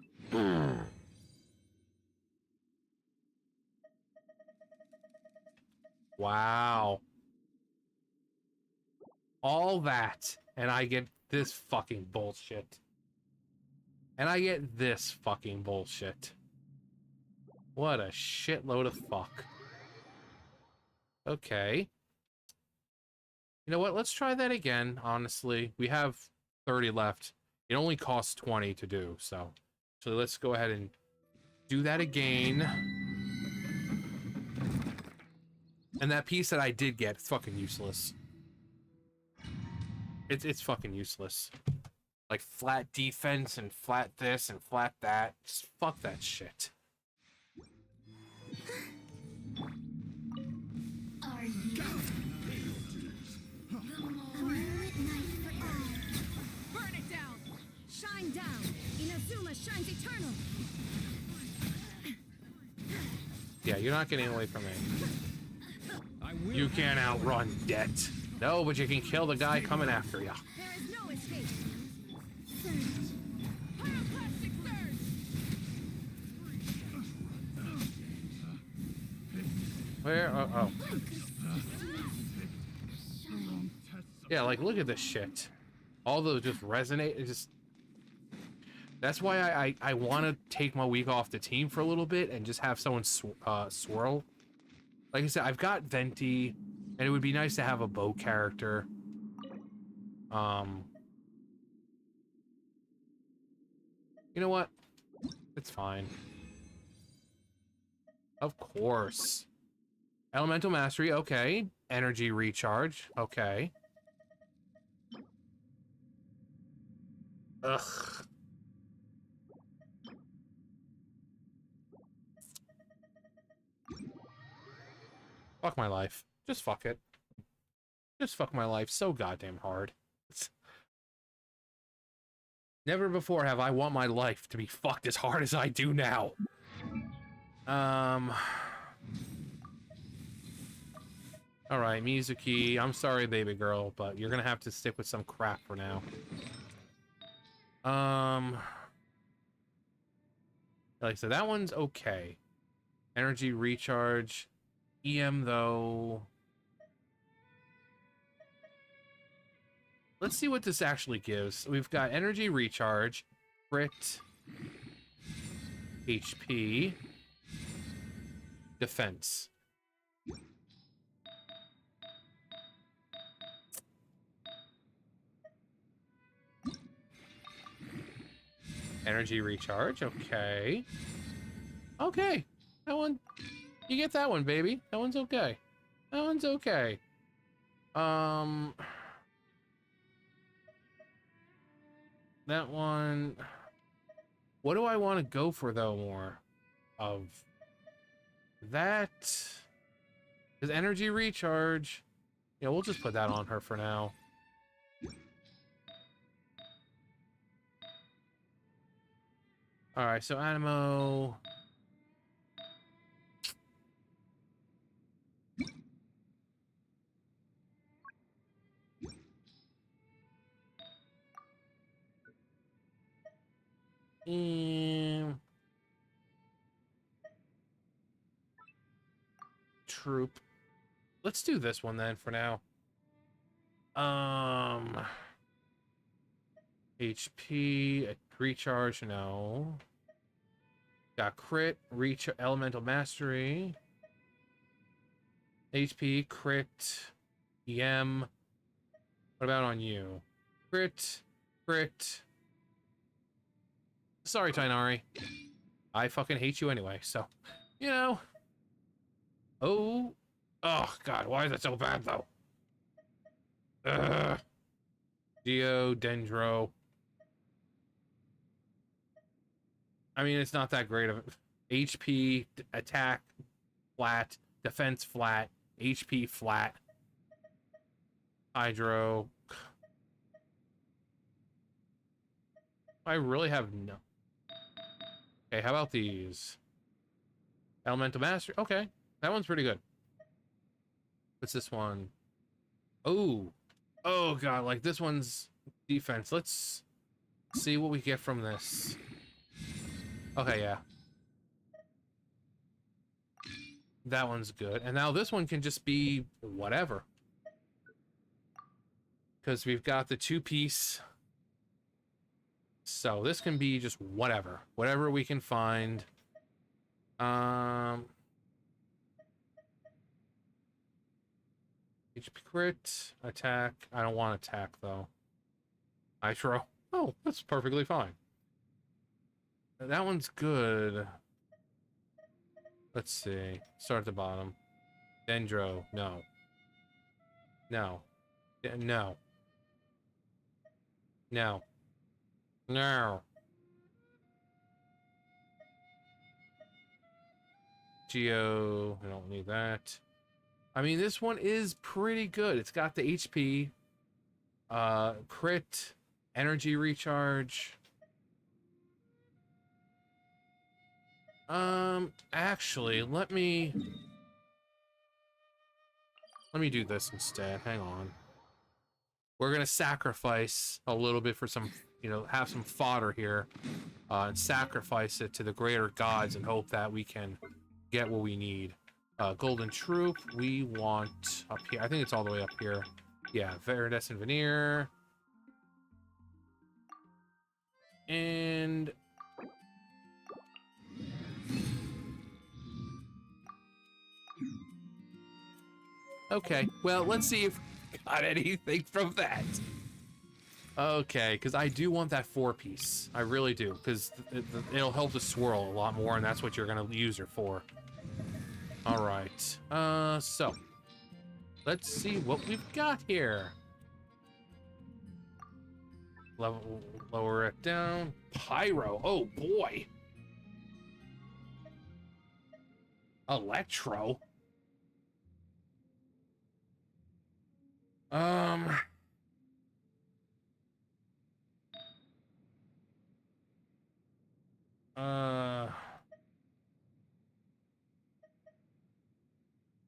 [SPEAKER 1] Wow. All that, and I get this fucking bullshit. And I get this fucking bullshit. What a shitload of fuck. Okay. You know what? Let's try that again, honestly. We have 30 left. It only costs 20 to do, so let's go ahead and do that again. And that piece that I did get, it's fucking useless. It's fucking useless. Like flat defense and flat this and flat that. Just fuck that shit.
[SPEAKER 5] Are you? Burn it down. Shine down. Inazuma shines eternal.
[SPEAKER 1] Yeah, you're not getting away from me.
[SPEAKER 4] I will
[SPEAKER 1] You can't outrun death. No, but you can kill the guy coming after you.
[SPEAKER 5] There is no escape. Pyroclastic surge.
[SPEAKER 1] Where? Oh. Yeah, like, look at this shit. All those just resonate. It just... That's why I want to take my week off the team for a little bit and just have someone swirl. Like I said, I've got Venti, and it would be nice to have a bow character. You know what? It's fine. Of course. Elemental Mastery, okay. Energy Recharge, okay. Ugh. Fuck my life. Just fuck it. Just fuck my life so goddamn hard. Never before have I want my life to be fucked as hard as I do now. Alright, Mizuki, I'm sorry, baby girl, but you're gonna have to stick with some crap for now. Like I said, that one's okay. Energy Recharge. EM, though... Let's see what this actually gives. We've got Energy Recharge, Crit, HP, Defense. Energy Recharge, okay. Okay, that one, you get that one, baby. That one's okay. That one's okay. That one... What do I want to go for, though, more? Of... That... Is Energy Recharge... Yeah, we'll just put that on her for now. Alright, so Animo... Troop. Let's do this one then for now. HP, recharge, no. Got crit, reach, elemental mastery. HP, crit, EM. What about on you? Crit, crit. Sorry, Tainari. I fucking hate you anyway, so, you know. Oh. Oh, God, why is it so bad, though? Geo, Dendro. I mean, it's not that great of HP, attack, flat, defense, flat, HP, flat. Hydro. I really have no... Okay, how about these? Elemental Mastery. Okay, that one's pretty good. What's this one? Oh. Oh, God, like this one's defense. Let's see what we get from this. Okay, yeah. That one's good. And now this one can just be whatever. Because we've got the two-piece. So this can be just whatever. Whatever we can find. HP crit, attack. I don't want attack, though. Nitro. Oh, that's perfectly fine. That one's good. Let's see. Start at the bottom. Dendro. No. No. No. No. No. Geo. I don't need that. I mean, this one is pretty good. It's got the HP. Crit. Energy recharge. Actually, let me do this instead. Hang on. We're gonna sacrifice a little bit for some, you know, have some fodder here, and sacrifice it to the greater gods and hope that we can get what we need. Golden Troop, we want up here. I think it's all the way up here. Yeah, Viridescent Veneer. And... okay, well, let's see if we got anything from that. Okay, because I do want that 4-piece. I really do, because it'll help the swirl a lot more, and that's what you're going to use her for. All right, so let's see what we've got here. Lower it down. Pyro, oh boy. Electro.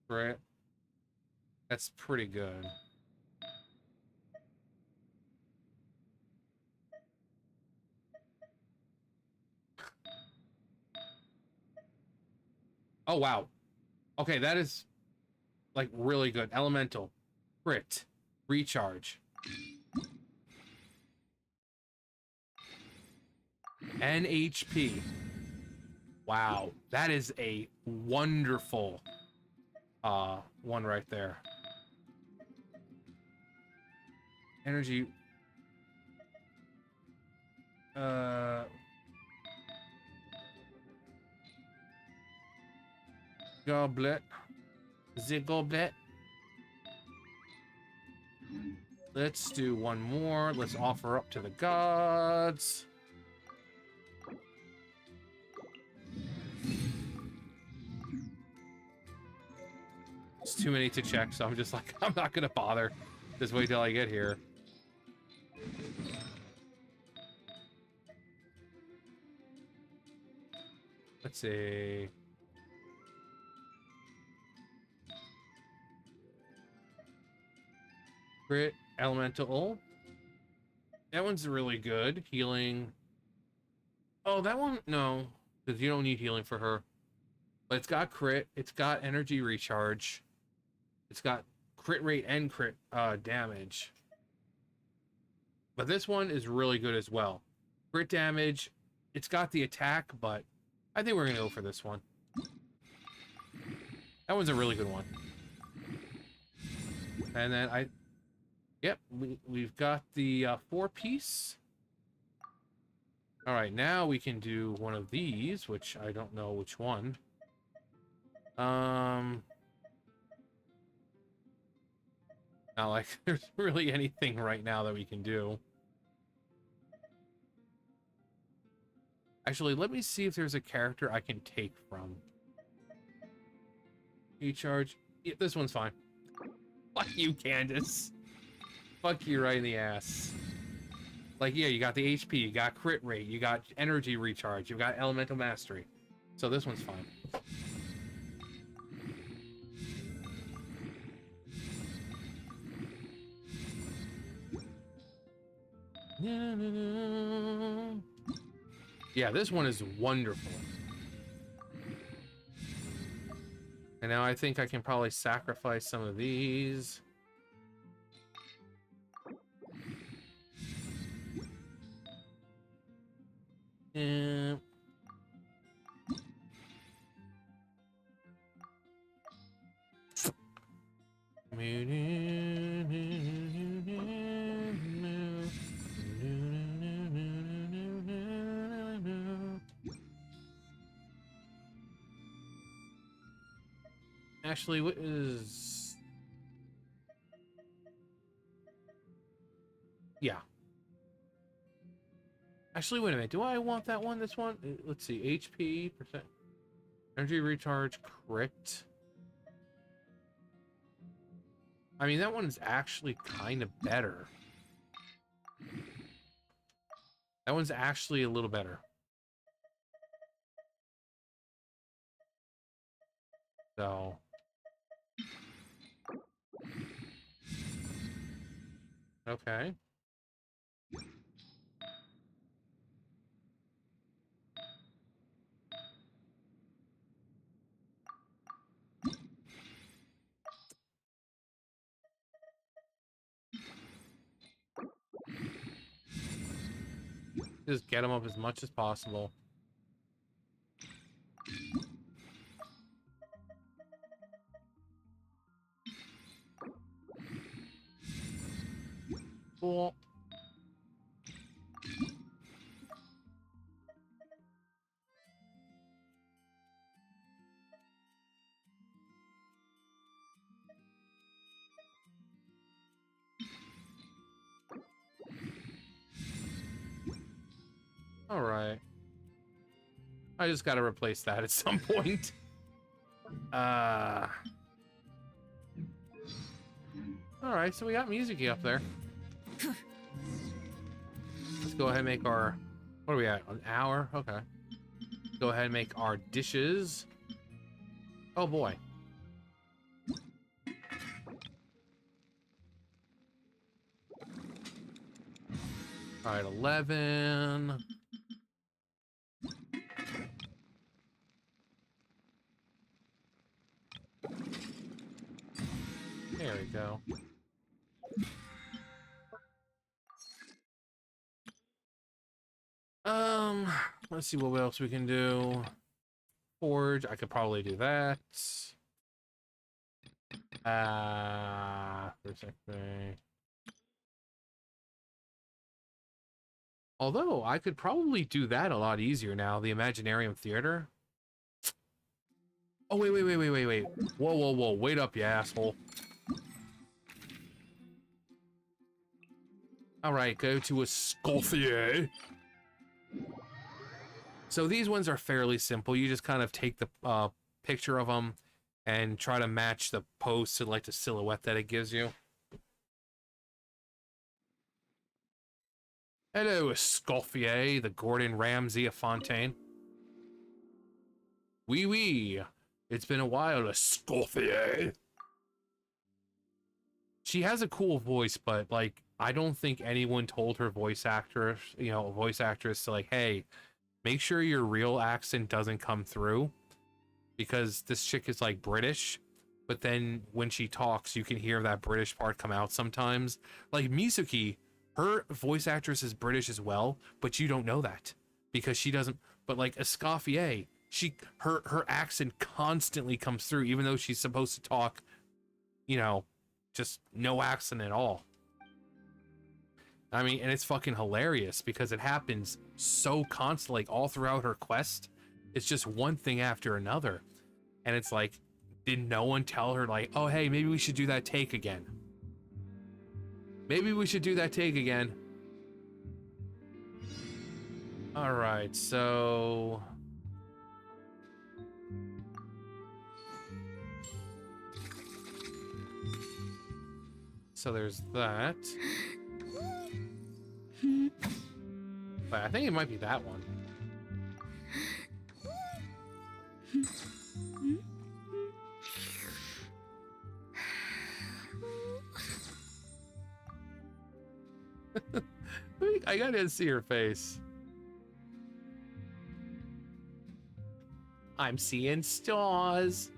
[SPEAKER 1] Right. That's pretty good. Oh, wow. Okay, that is, like, really good. Elemental. Crit. Recharge. NHP. Wow. That is a wonderful, one right there. Energy. Goblet. The goblet. Let's do one more. Let's offer up to the gods. It's too many to check, so I'm just like, I'm not gonna bother. Just wait till I get here. Let's see. Crit Elemental. That one's really good. Healing. Oh, that one? No. Because you don't need healing for her. But it's got crit. It's got energy recharge. It's got crit rate and crit damage. But this one is really good as well. Crit damage. It's got the attack, but I think we're going to go for this one. That one's a really good one. And then yep, we've got the 4-piece. All right, now we can do one of these, which I don't know which one. Not like there's really anything right now that we can do. Actually, let me see if there's a character I can take from. Recharge. Yeah, this one's fine. Fuck you, Candace. Fuck you right in the ass. Like, yeah, you got the HP, you got crit rate, you got energy recharge, you got elemental mastery. So this one's fine. Yeah, this one is wonderful. And now I think I can probably sacrifice some of these. Yeah. Actually, what is... yeah. Actually, wait a minute. Do I want that one? This one? Let's see. HP, percent. Energy recharge, crit. I mean, that one's actually kind of better. That one's actually a little better. So... okay. Just get them up as much as possible. Cool. All right. I just got to replace that at some point. All right, so we got music up there. Let's go ahead and make our... What are we at? An hour? Okay. Go ahead and make our dishes. Oh, boy. All right, 11. There we go. Let's see what else we can do. Forge, I could probably do that. For a second. Although I could probably do that a lot easier now. The Imaginarium Theater. Oh, wait. Whoa. Wait up, you asshole. All right, go to a Escoffier. So these ones are fairly simple. You just kind of take the picture of them and try to match the pose to like the silhouette that it gives you. Hello, Escoffier, the Gordon Ramsay of Fontaine. Oui. It's been a while, Escoffier. She has a cool voice, but like I don't think anyone told her voice actress to like, hey, make sure your real accent doesn't come through, because this chick is like British, but then when she talks, you can hear that British part come out sometimes. Like Mizuki, her voice actress is British as well, but you don't know that because she doesn't. But like Escoffier, her accent constantly comes through, even though she's supposed to talk, just no accent at all. I mean, and it's fucking hilarious because it happens so constantly, like all throughout her quest. It's just one thing after another. And it's like, did no one tell her like, oh, hey, maybe we should do that take again. Maybe we should do that take again. All right, so... So there's that. But I think it might be that one. I gotta see her face. I'm seeing stars.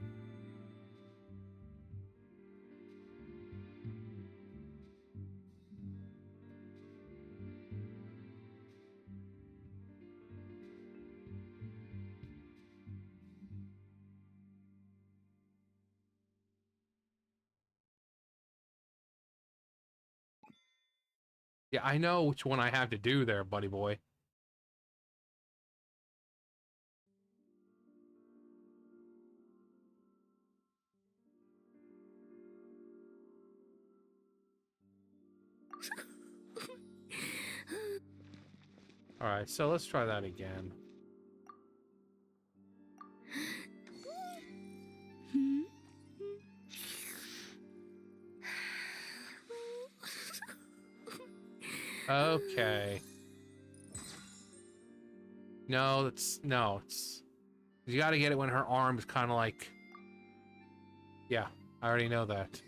[SPEAKER 1] Yeah, I know which one I have to do there, buddy boy. All right, so let's try that again. Okay. No, it's you got to get it when her arm is kind of like. Yeah, I already know that.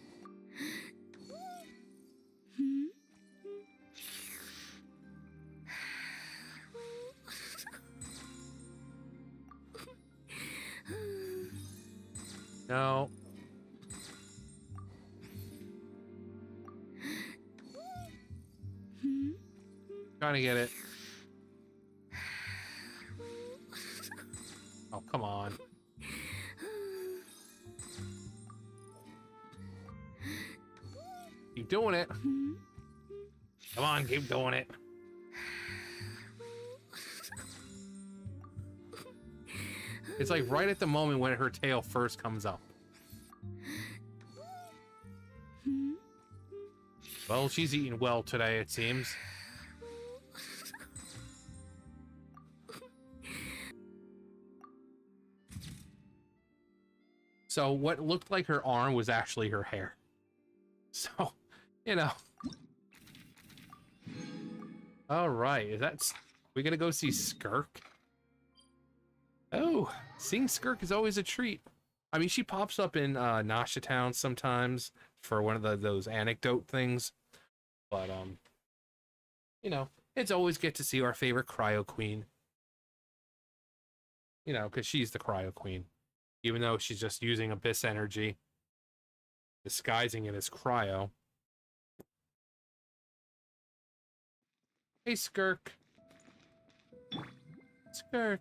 [SPEAKER 1] No. Trying to get it. Keep doing it. Come on, keep doing it. It's like right at the moment when her tail first comes up. Well, she's eating well today, it seems. So what looked like her arm was actually her hair. So, you know. All right, we gonna go see Skirk? Oh, seeing Skirk is always a treat. I mean, she pops up in Nasha Town sometimes for one of those anecdote things. But, you know, it's always get to see our favorite Cryo Queen. You know, because she's the Cryo Queen. Even though she's just using Abyss energy, disguising it as Cryo. Hey, Skirk. Skirk,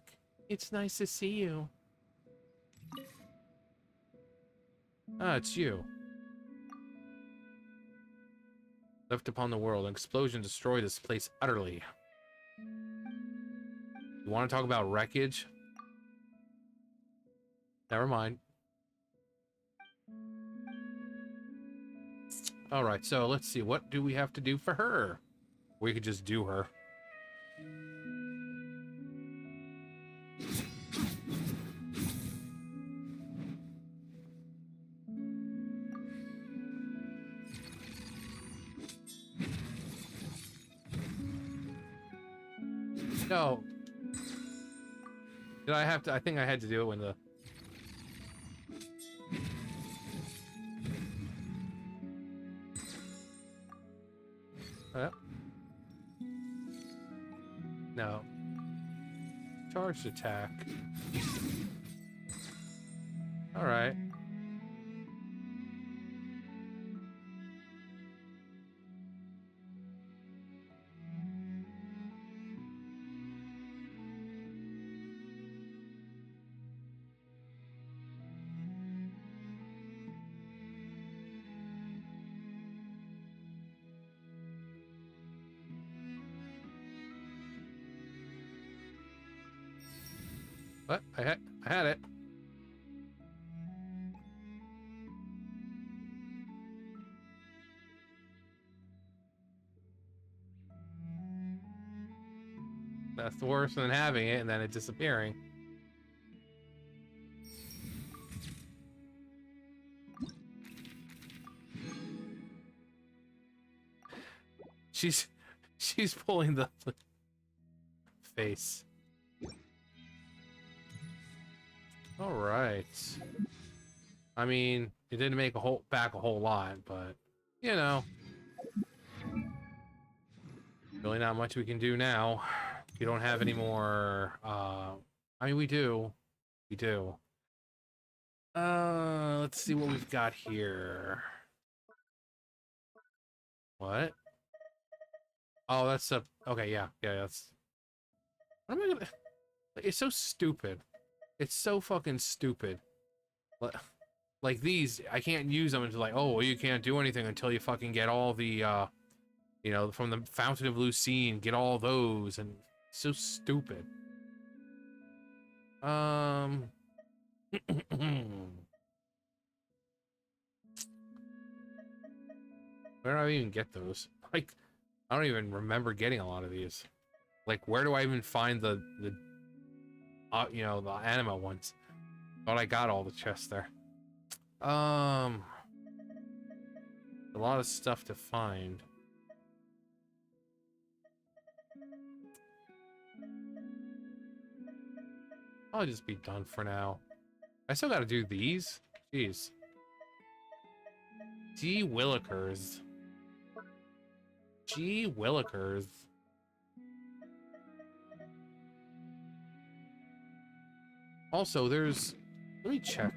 [SPEAKER 1] it's nice to see you. Ah, it's you. Left upon the world, an explosion destroyed this place utterly. You want to talk about wreckage? Never mind. Alright, so let's see. What do we have to do for her? We could just do her. No. Did I have to? I think I had to do it when the... No. Charged attack. Alright. What? I had it. That's worse than having it and then it disappearing. She's pulling the face. All right. I mean, it didn't make a whole lot, but you know, really not much we can do now. We don't have any more. I mean, we do. Let's see what we've got here. What? Oh, that's a... Okay, yeah, that's... What am I gonna... It's so stupid. It's so fucking stupid. Like these, I can't use them until like, oh, well, you can't do anything until you fucking get all the, you know, from the Fountain of Lucine, get all those, and it's so stupid. Where do I even get those? Like, I don't even remember getting a lot of these. Like, where do I even find the you know, the anima ones? Thought I got all the chests there. A lot of stuff to find. I'll just be done for now. I still gotta do these? Jeez. Gee Willikers. Gee Willikers. Also, there's... Let me check.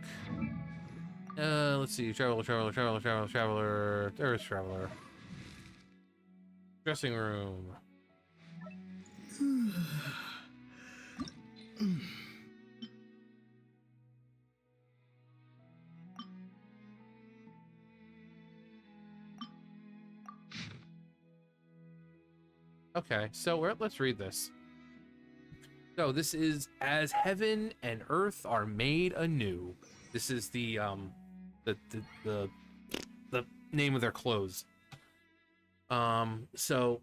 [SPEAKER 1] Let's see. Traveler. There's Traveler. Dressing room. Okay, so let's read this. So this is as heaven and earth are made anew. This is the the the, the name of their clothes. So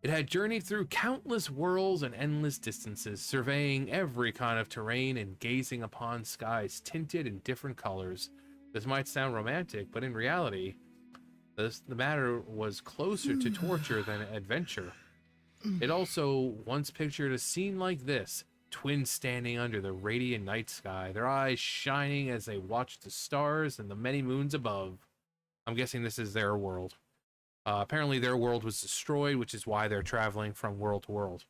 [SPEAKER 1] it had journeyed through countless worlds and endless distances, surveying every kind of terrain and gazing upon skies tinted in different colors. This might sound romantic, but in reality, the matter was closer to torture than adventure. It also once pictured a scene like this: twins standing under the radiant night sky, their eyes shining as they watched the stars and the many moons above. I'm guessing this is their world. Apparently their world was destroyed, which is why they're traveling from world to world.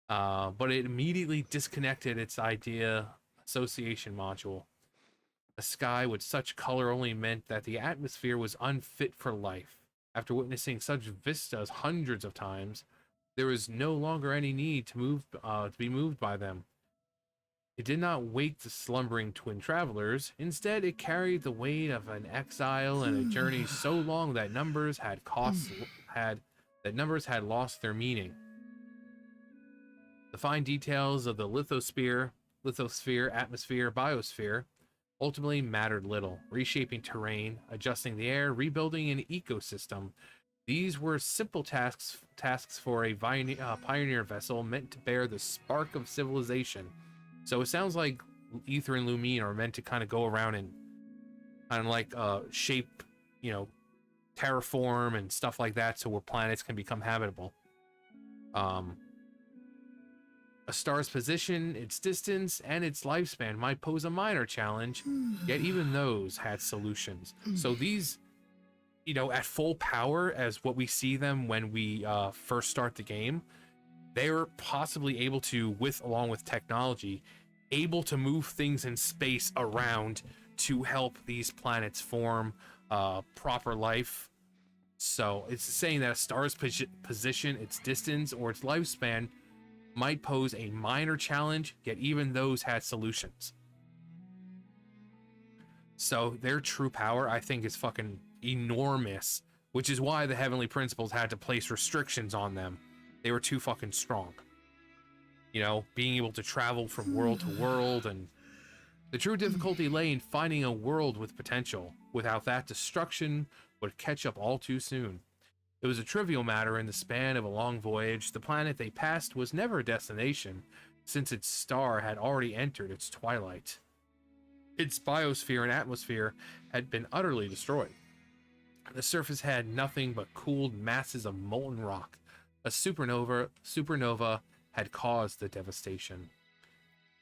[SPEAKER 1] But it immediately disconnected its idea association module. A sky with such color only meant that the atmosphere was unfit for life. After witnessing such vistas hundreds of times, there was no longer any need to be moved by them. It did not wake the slumbering twin travelers. Instead, it carried the weight of an exile and a journey so long that numbers had lost their meaning. The fine details of the lithosphere, atmosphere, biosphere ultimately mattered little, reshaping terrain, adjusting the air, rebuilding an ecosystem. These were simple tasks for a pioneer vessel meant to bear the spark of civilization. So it sounds like Ether and Lumine are meant to kind of go around and kind of like shape, terraform and stuff like that, so where planets can become habitable. A star's position, its distance, and its lifespan might pose a minor challenge, yet even those had solutions. So these, at full power as what we see them when we first start the game, they're possibly able to, along with technology, able to move things in space around to help these planets form proper life. So it's saying that a star's position, its distance, or its lifespan might pose a minor challenge, yet even those had solutions. So their true power, I think, is fucking enormous, which is why the Heavenly Principles had to place restrictions on them. They were too fucking strong. Being able to travel from world to world, and the true difficulty lay in finding a world with potential. Without that, destruction would catch up all too soon. It was a trivial matter in the span of a long voyage. The planet they passed was never a destination, since its star had already entered its twilight. Its biosphere and atmosphere had been utterly destroyed. The surface had nothing but cooled masses of molten rock. A supernova had caused the devastation.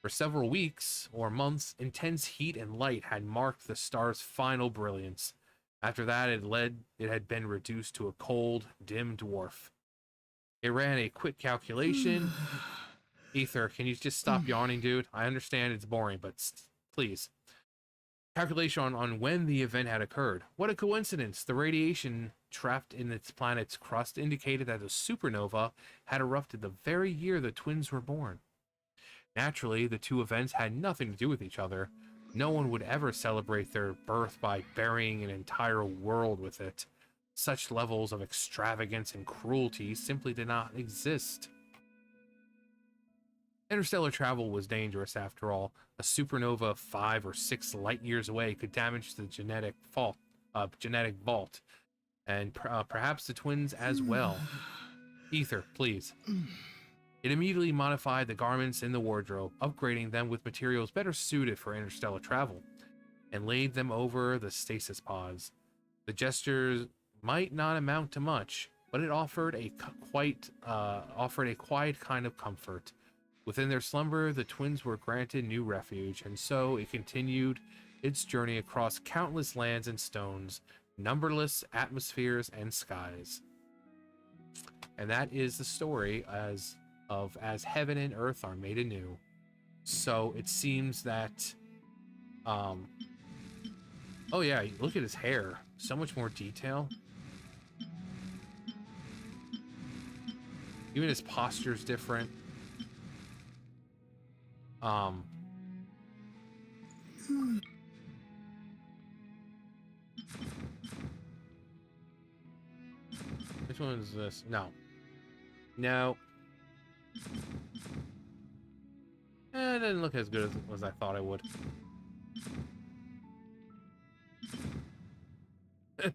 [SPEAKER 1] For several weeks or months, intense heat and light had marked the star's final brilliance. After that, it had been reduced to a cold, dim dwarf. It ran a quick calculation. Ether, can you just stop yawning, dude? I understand it's boring, but please. Calculation on when the event had occurred. What a coincidence! The radiation trapped in its planet's crust indicated that the supernova had erupted the very year the twins were born. Naturally, the two events had nothing to do with each other. No one would ever celebrate their birth by burying an entire world with it. Such levels of extravagance and cruelty simply did not exist. Interstellar travel was dangerous after all. A supernova 5 or 6 light years away could damage the genetic vault, and perhaps the twins as well. Ether, please. It immediately modified the garments in the wardrobe, upgrading them with materials better suited for interstellar travel, and laid them over the stasis pods. The gestures might not amount to much, but it offered a quiet kind of comfort. Within their slumber, the twins were granted new refuge, and so it continued its journey across countless lands and stones, numberless atmospheres and skies. And that is the story as heaven and earth are made anew. So it seems that oh yeah, look at his hair. So much more detail. Even his posture's different. Which one is this? No. No. It didn't look as good as I thought it would.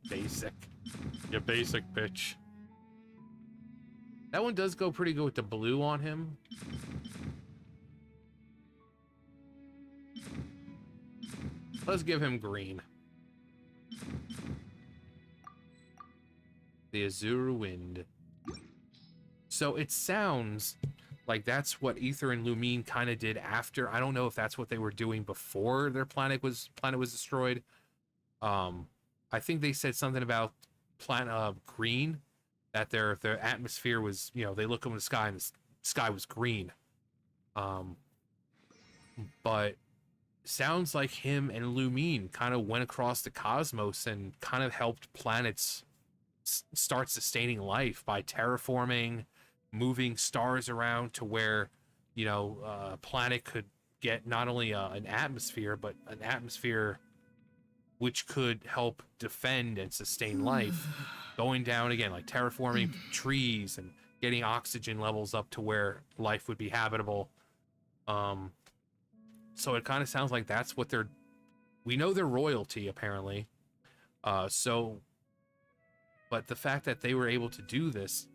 [SPEAKER 1] Basic. Your basic bitch. That one does go pretty good with the blue on him. Let's give him green. The Azure Wind. So it sounds like that's what Aether and Lumine kind of did after. I don't know if that's what they were doing before their planet was destroyed. I think they said something about planet green, that their atmosphere was, you know, they look up in the sky and the sky was green. But sounds like him and Lumine kind of went across the cosmos and kind of helped planets start sustaining life by terraforming, moving stars around to where, you know, a planet could get not only an atmosphere, but an atmosphere which could help defend and sustain life. Going down again, like terraforming trees and getting oxygen levels up to where life would be habitable. So it kind of sounds like that's what they're... We know they're royalty, apparently. But the fact that they were able to do this,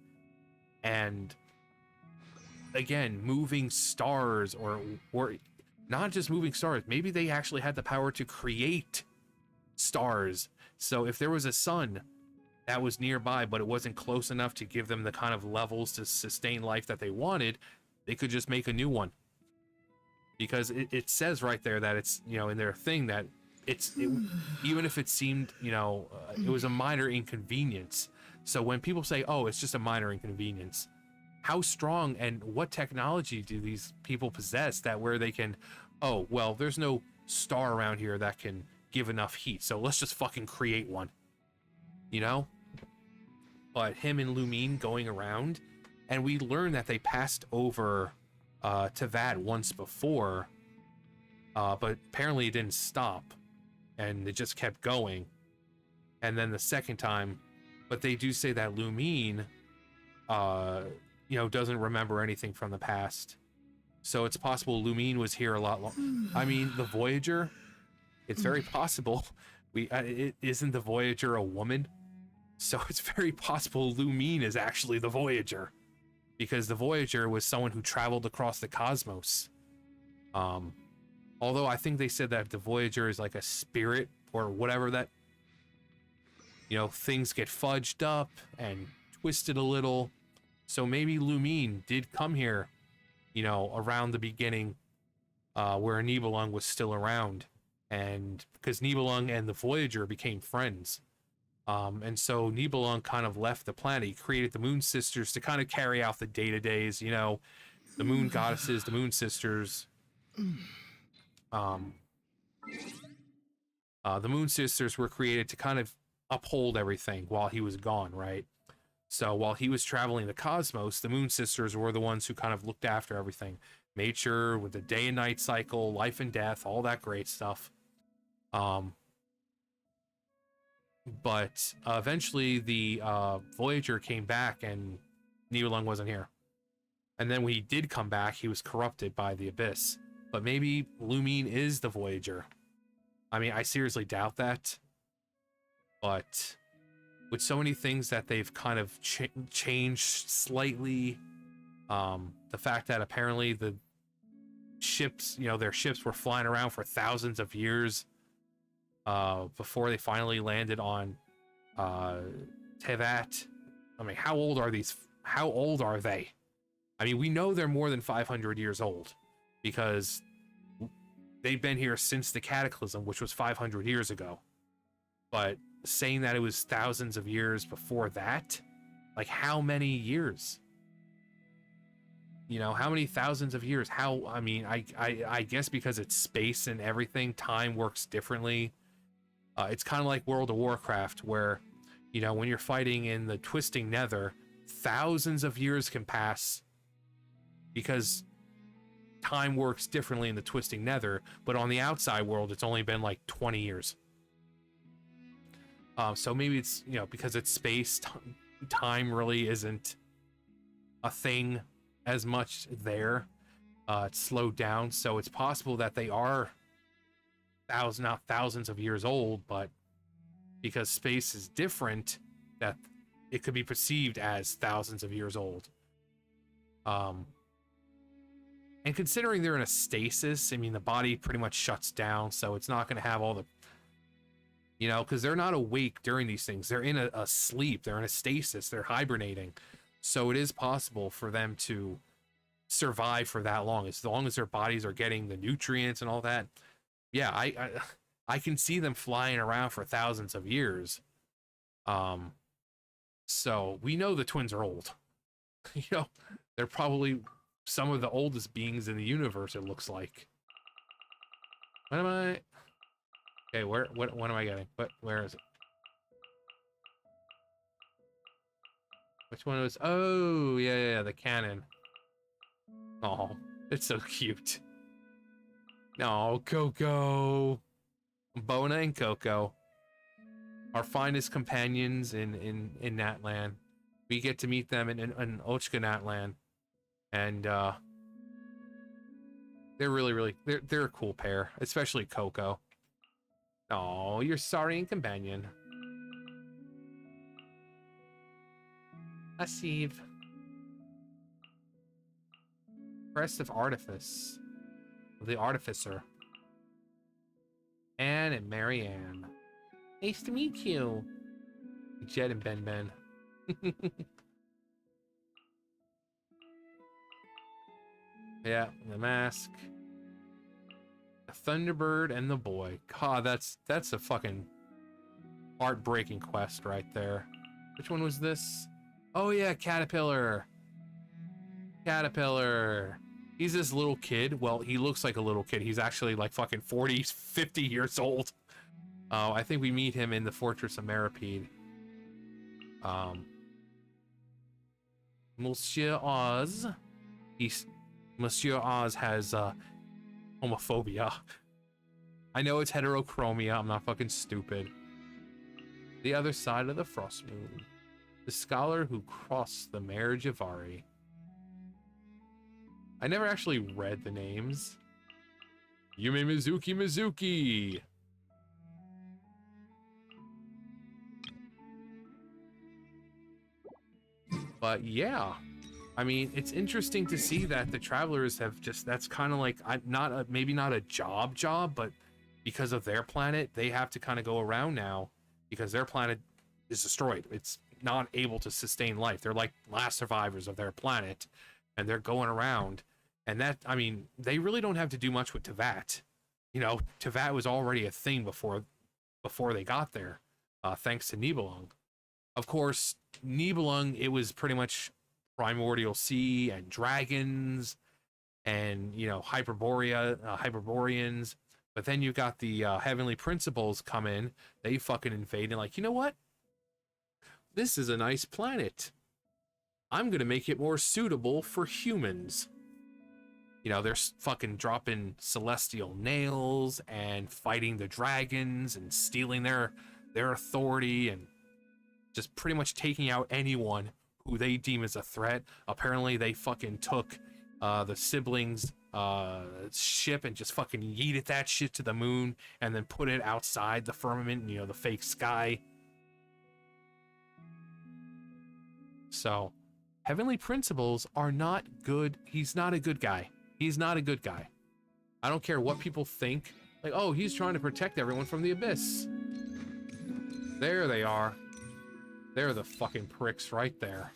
[SPEAKER 1] and again, moving stars, or not just moving stars, maybe they actually had the power to create stars. So if there was a sun that was nearby, but it wasn't close enough to give them the kind of levels to sustain life that they wanted, they could just make a new one. Because it says right there that it's, you know, in their thing that even if it seemed, you know, it was a minor inconvenience. So when people say, oh, it's just a minor inconvenience, how strong and what technology do these people possess that where they can, oh, well, there's no star around here that can give enough heat, so let's just fucking create one, you know? But him and Lumine going around, and we learned that they passed over Tavad once before, but apparently it didn't stop, and it just kept going. And then the second time, but they do say that Lumine, you know, doesn't remember anything from the past. So it's possible Lumine was here a lot long. I mean, the Voyager, it's very possible. Isn't the Voyager a woman? So it's very possible Lumine is actually the Voyager, because the Voyager was someone who traveled across the cosmos. Although I think they said that the Voyager is like a spirit or whatever, that, you know, things get fudged up and twisted a little. So maybe Lumine did come here, you know, around the beginning, where Nibelung was still around, and because Nibelung and the Voyager became friends. And so Nibelung kind of left the planet. He created the Moon Sisters to kind of carry out the day-to-days, you know, the Moon Goddesses, the Moon Sisters. The Moon Sisters were created to kind of uphold everything while he was gone, right? So while he was traveling the cosmos, the Moon Sisters were the ones who kind of looked after everything, made sure with the day and night cycle, life and death, all that great stuff. But eventually the Voyager came back and Nibelung wasn't here. And then when he did come back, he was corrupted by the Abyss. But maybe Lumine is the Voyager. I mean, I seriously doubt that. But with so many things that they've kind of changed slightly, the fact that apparently the ships, you know, their ships were flying around for thousands of years before they finally landed on Tevat. I mean, how old are these? How old are they? I mean, we know they're more than 500 years old because they've been here since the Cataclysm, which was 500 years ago. But saying that it was thousands of years before that, like how many years? You know, how many thousands of years? How, I mean, I guess because it's space and everything, time works differently. It's kind of like World of Warcraft, where, you know, when you're fighting in the Twisting Nether, thousands of years can pass because time works differently in the Twisting Nether, but on the outside world, it's only been like 20 years. So maybe it's, you know, because it's space, time really isn't a thing as much there. It's slowed down, so it's possible that they are not thousands of years old, but because space is different, that it could be perceived as thousands of years old. And considering they're in a stasis, I mean, the body pretty much shuts down, so it's not going to have all the, you know, because they're not awake during these things. They're in a sleep. They're in a stasis. They're hibernating. So it is possible for them to survive for that long as their bodies are getting the nutrients and all that. Yeah, I can see them flying around for thousands of years. So we know the twins are old. You know, they're probably some of the oldest beings in the universe, it looks like. What am I? Okay, what am I getting? Where is it? Which one was? Oh, yeah, the cannon. Oh, it's so cute. No, Coco. Bona and Coco. Our finest companions in Natlan. We get to meet them in Ochka Natlan. And they're really they're a cool pair, especially Coco. Oh, you're sorry and companion. Asive. Crest of Artifice. The Artificer. Anne and Marianne. Nice to meet you. Jet and Ben. Yeah, the mask. The Thunderbird and the boy. God, that's a fucking heartbreaking quest right there. Which one was this? Oh yeah, Caterpillar. Caterpillar. He's this little kid. Well, he looks like a little kid. He's actually like fucking 40, 50 years old. I think we meet him in the Fortress of Meripede. Monsieur Oz. Monsieur Oz has homophobia. I know it's heterochromia. I'm not fucking stupid. The other side of the frost moon. The scholar who crossed the mare Javari. I never actually read the names. Yume Mizuki. But yeah, I mean, it's interesting to see that the travelers have just, that's kind of like, maybe not a job, but because of their planet, they have to kind of go around now because their planet is destroyed. It's not able to sustain life. They're like last survivors of their planet, and they're going around. And that, I mean, they really don't have to do much with Tevat. You know, Tevat was already a thing before they got there, thanks to Nibelung. Of course, Nibelung, it was pretty much primordial sea and dragons and, you know, Hyperboreans. But then you got the heavenly principles come in. They fucking invade and like, you know what? This is a nice planet. I'm going to make it more suitable for humans. You know, they're fucking dropping celestial nails and fighting the dragons and stealing their authority and just pretty much taking out anyone who they deem as a threat. Apparently they fucking took the siblings' ship and just fucking yeeted that shit to the moon and then put it outside the firmament, you know, the fake sky. So, heavenly principles are not good. He's not a good guy. He's not a good guy. I don't care what people think. Like, oh, he's trying to protect everyone from the abyss. There they are. They're the fucking pricks right there.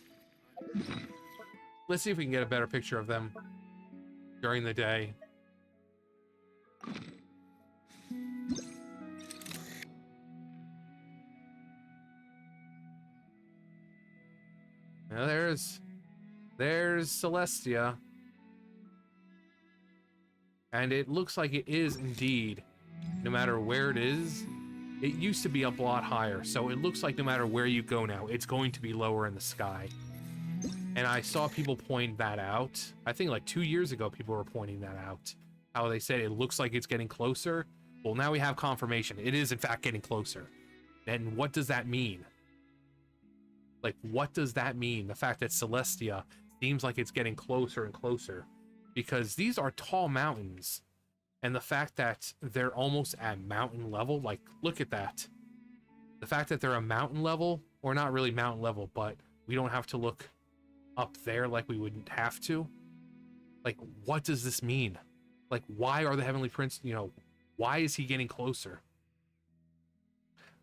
[SPEAKER 1] Let's see if we can get a better picture of them during the day. Now there's Celestia. And it looks like it is indeed, no matter where it is, it used to be up a lot higher. So it looks like no matter where you go now, it's going to be lower in the sky. And I saw people point that out. I think like 2 years ago, people were pointing that out. How they said it looks like it's getting closer. Well, now we have confirmation. It is in fact getting closer. And what does that mean? Like, what does that mean? The fact that Celestia seems like it's getting closer and closer, because these are tall mountains, and the fact that they're almost at mountain level, like, look at that. The fact that they're a mountain level, or not really mountain level, but we don't have to look up there like we wouldn't have to. Like, what does this mean? Like, why are the Heavenly Prince, you know, why is he getting closer?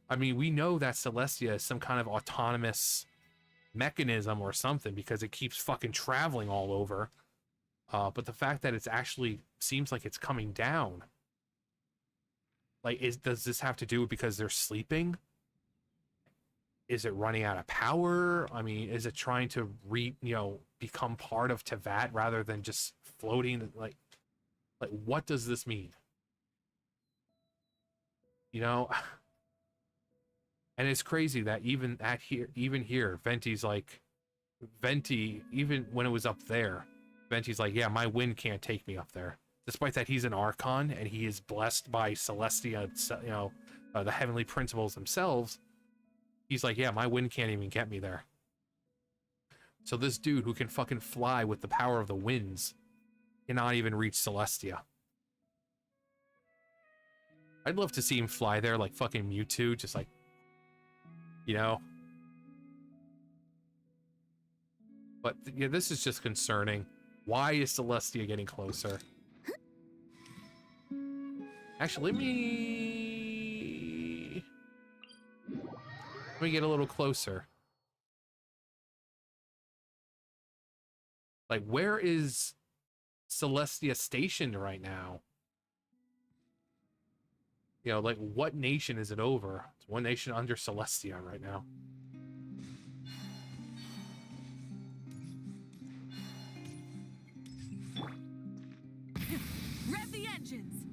[SPEAKER 1] I mean, we know that Celestia is some kind of autonomous mechanism or something, because it keeps fucking traveling all over. But the fact that it's actually seems like it's coming down. Like, does this have to do with because they're sleeping? Is it running out of power? I mean, is it trying to become part of Tevat rather than just floating? Like what does this mean? You know? And it's crazy that even here, Venti's like, even when it was up there, Venti's like, yeah, my wind can't take me up there. Despite that he's an Archon and he is blessed by Celestia, you know, the heavenly principles themselves. He's like, yeah, my wind can't even get me there. So this dude who can fucking fly with the power of the winds cannot even reach Celestia. I'd love to see him fly there like fucking Mewtwo, just like, you know. But yeah, this is just concerning. Why is Celestia getting closer? Actually, let me get a little closer. Like, where is Celestia stationed right now? You know, like, what nation is it over? It's one nation under Celestia right now.
[SPEAKER 5] Rev the engines!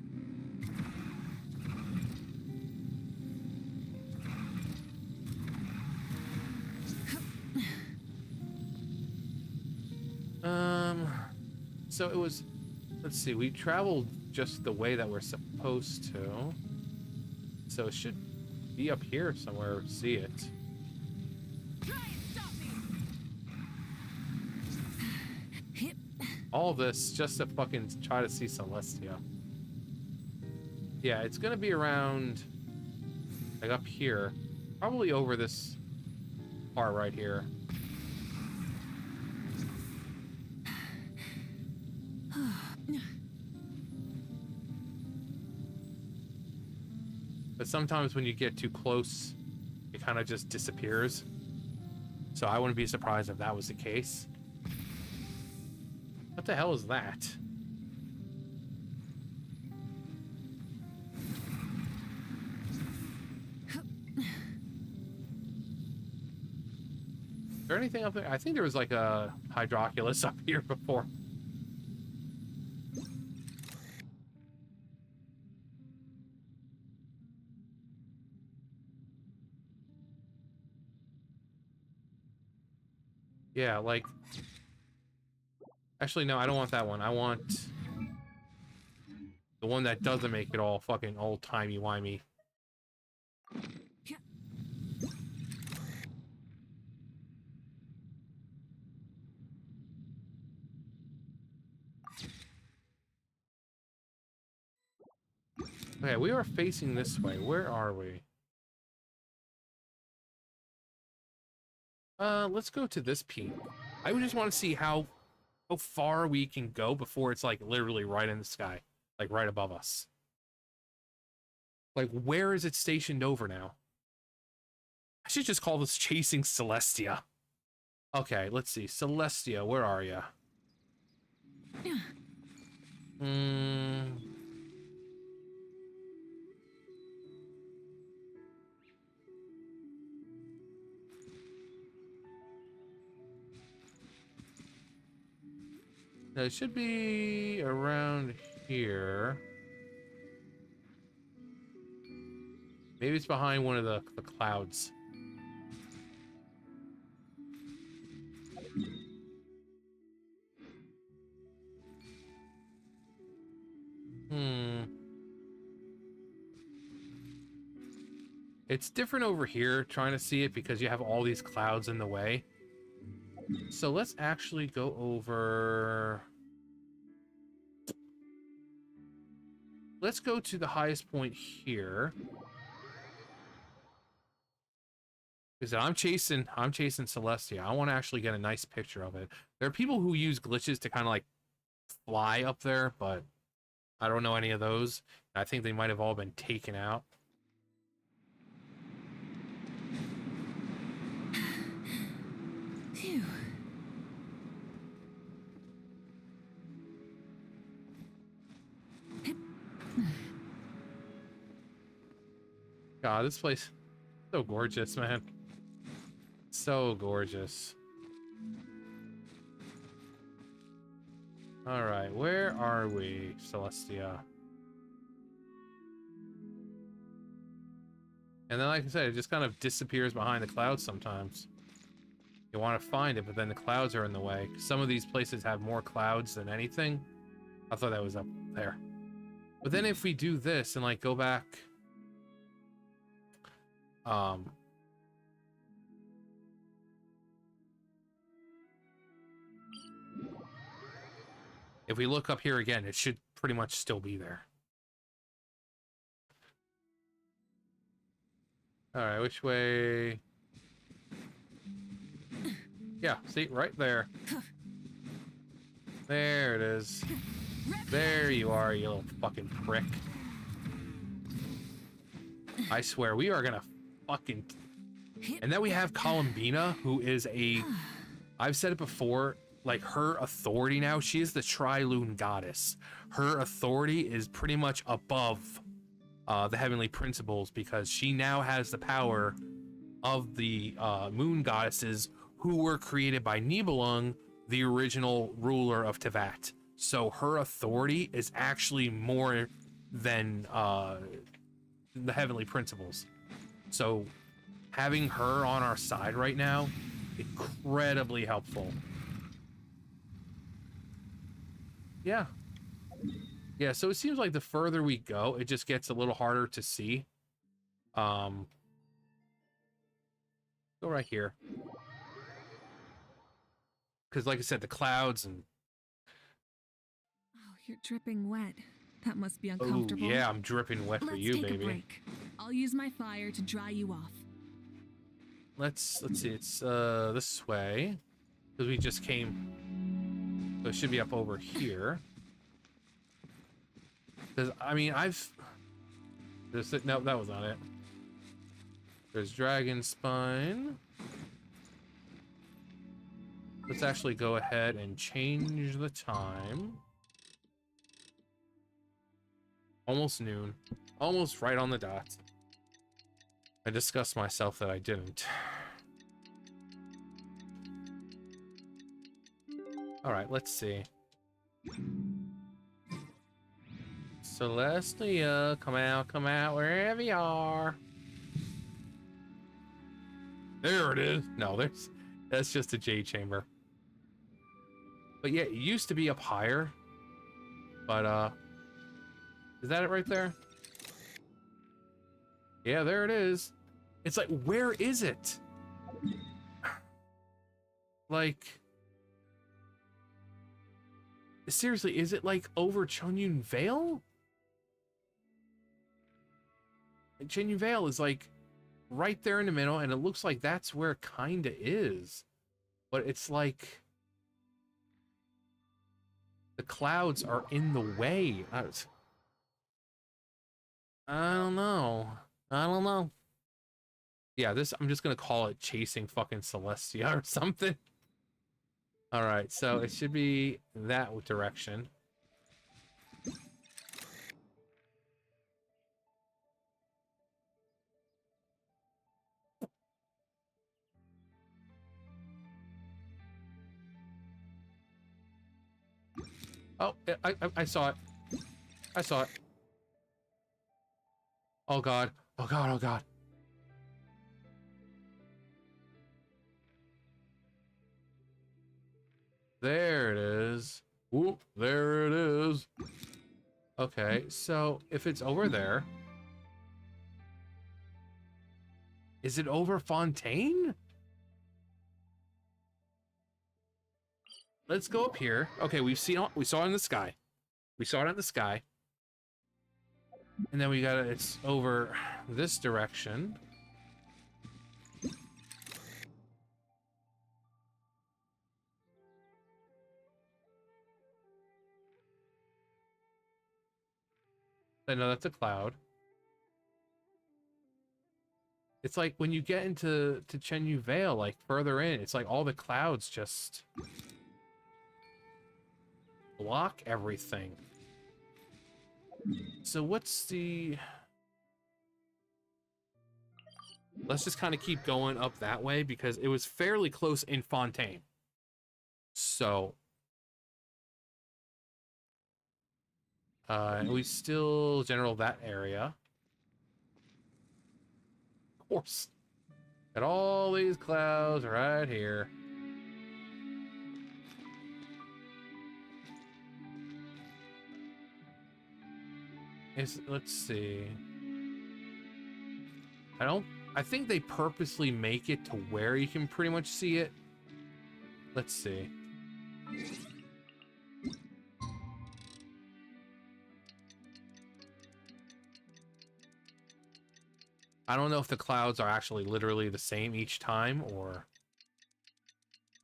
[SPEAKER 1] So it was, let's see, we traveled just the way that we're supposed to. So it should be up here somewhere, see it.
[SPEAKER 5] Try and stop me!
[SPEAKER 1] All this just to fucking try to see Celestia. Yeah, it's gonna be around, like up here. Probably over this part right here. But sometimes when you get too close, it kind of just disappears. So I wouldn't be surprised if that was the case. What the hell is that? Is there anything up there? I think there was like a Hydroculus up here before. Yeah, like... Actually, no, I don't want that one. I want... the one that doesn't make it all fucking old-timey-wimey. Okay, we are facing this way. Where are we? Let's go to this peak. I would just want to see how far we can go before it's like literally right in the sky, like right above us. Like, where is it stationed over now? I should just call this chasing Celestia. Okay, let's see. Celestia, where are you? Now, it should be around here. Maybe it's behind one of the clouds. It's different over here, trying to see it, because you have all these clouds in the way. So let's actually go over... Let's go to the highest point here. Because I'm chasing Celestia. I want to actually get a nice picture of it. There are people who use glitches to kind of like fly up there, but I don't know any of those. I think they might have all been taken out.
[SPEAKER 5] Phew.
[SPEAKER 1] God, this place so gorgeous, man. So gorgeous. All right, where are we, Celestia? And then, like I said, it just kind of disappears behind the clouds sometimes. You want to find it, but then the clouds are in the way. Some of these places have more clouds than anything. I thought that was up there. But then if we do this and like go back... if we look up here again, it should pretty much still be there. All right, which way? Yeah, see, right there. There it is. There you are, you little fucking prick. I swear, we are gonna fucking... And then we have Columbina, who is a... I've said it before, like, her authority now, she is the Tri-Lune goddess. Her authority is pretty much above the heavenly principles, because she now has the power of the moon goddesses who were created by Nibelung, the original ruler of Tevat. So her authority is actually more than the heavenly principles. So having her on our side right now, incredibly helpful. Yeah. Yeah, so it seems like the further we go, it just gets a little harder to see. Go right here. Because like I said, the clouds and...
[SPEAKER 5] Oh, you're dripping wet. That must be
[SPEAKER 1] Oh,
[SPEAKER 5] uncomfortable.
[SPEAKER 1] yeah, I'm dripping wet for
[SPEAKER 5] Let's
[SPEAKER 1] you,
[SPEAKER 5] take
[SPEAKER 1] baby.
[SPEAKER 5] a break. I'll use my fire to dry you off.
[SPEAKER 1] Let's see, it's this way. Because we just came... So it should be up over here. Because, I mean, no, that was not it. There's Dragon Spine. Let's actually go ahead and change the time. Almost noon. Almost right on the dot. I disgust myself that I didn't. Alright, let's see. Celestia, come out, wherever you are. There it is. No, that's just a jade chamber. But yeah, it used to be up higher. But, is that it right there? Yeah, there it is. It's like, where is it? Like... Seriously, is it like over Chenyun Vale? Chenyun Vale is like right there in the middle, and it looks like that's where it kinda is. But it's like the clouds are in the way. I don't know. I don't know. Yeah, I'm just gonna call it chasing fucking Celestia or something. Alright, so it should be that direction. Oh, I saw it. I saw it. Oh god. Oh god, oh god. There it is. Whoop, there it is. Okay, so if it's over there... Is it over Fontaine? let's go up here. Okay, we saw it in the sky. We saw it in the sky. And then we got it's over this direction. I know that's a cloud. It's like when you get into Chenyu Vale, like further in, it's like all the clouds just block everything. So what's the... Let's just kind of keep going up that way because it was fairly close in Fontaine. So... we still general that area. Of course. Got all these clouds right here. Let's see. I think they purposely make it to where you can pretty much see it. Let's see. I don't know if the clouds are actually literally the same each time or...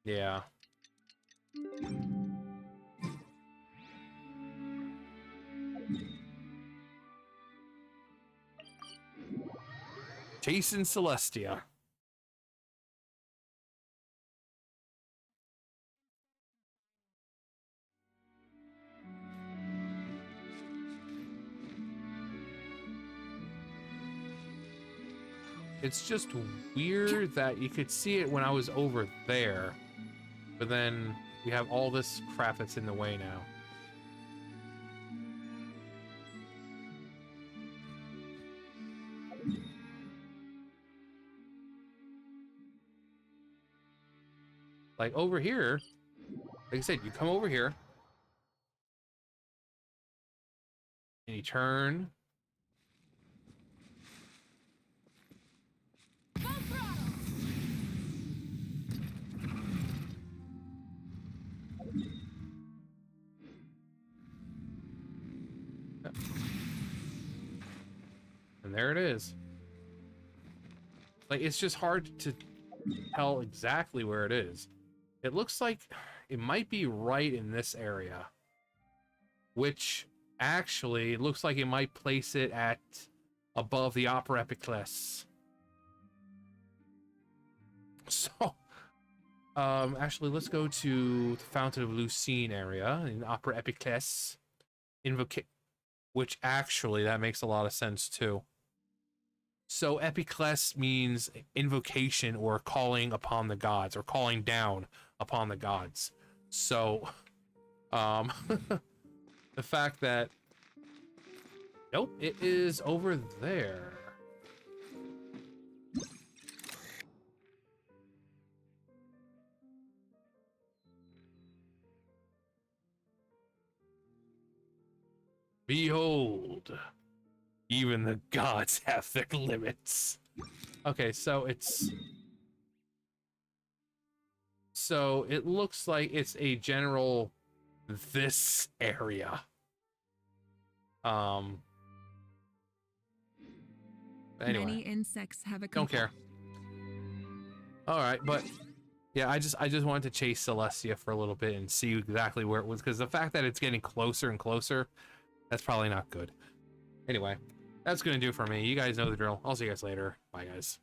[SPEAKER 1] Yeah. Chasing Celestia. It's just weird that you could see it when I was over there, but then we have all this crap that's in the way now. Like over here, like I said, you come over here and you turn. And there it is. Like, it's just hard to tell exactly where it is. It looks like it might be right in this area, which actually looks like it might place it at above the Opera Epiclese. So, actually, let's go to the Fountain of Lucine area in Opera Epiclese. Which actually, that makes a lot of sense too. So Epiclese means invocation or calling upon the gods or calling down upon the gods. So, the fact that, nope, it is over there. Behold, even the gods have their limits. Okay, so it looks like it's a general this area. Anyway,
[SPEAKER 6] Many insects have a
[SPEAKER 1] don't care. All right, but yeah, I just wanted to chase Celestia for a little bit and see exactly where it was, because the fact that it's getting closer and closer, that's probably not good. Anyway, that's gonna do it for me. You guys know the drill. I'll see you guys later. Bye, guys.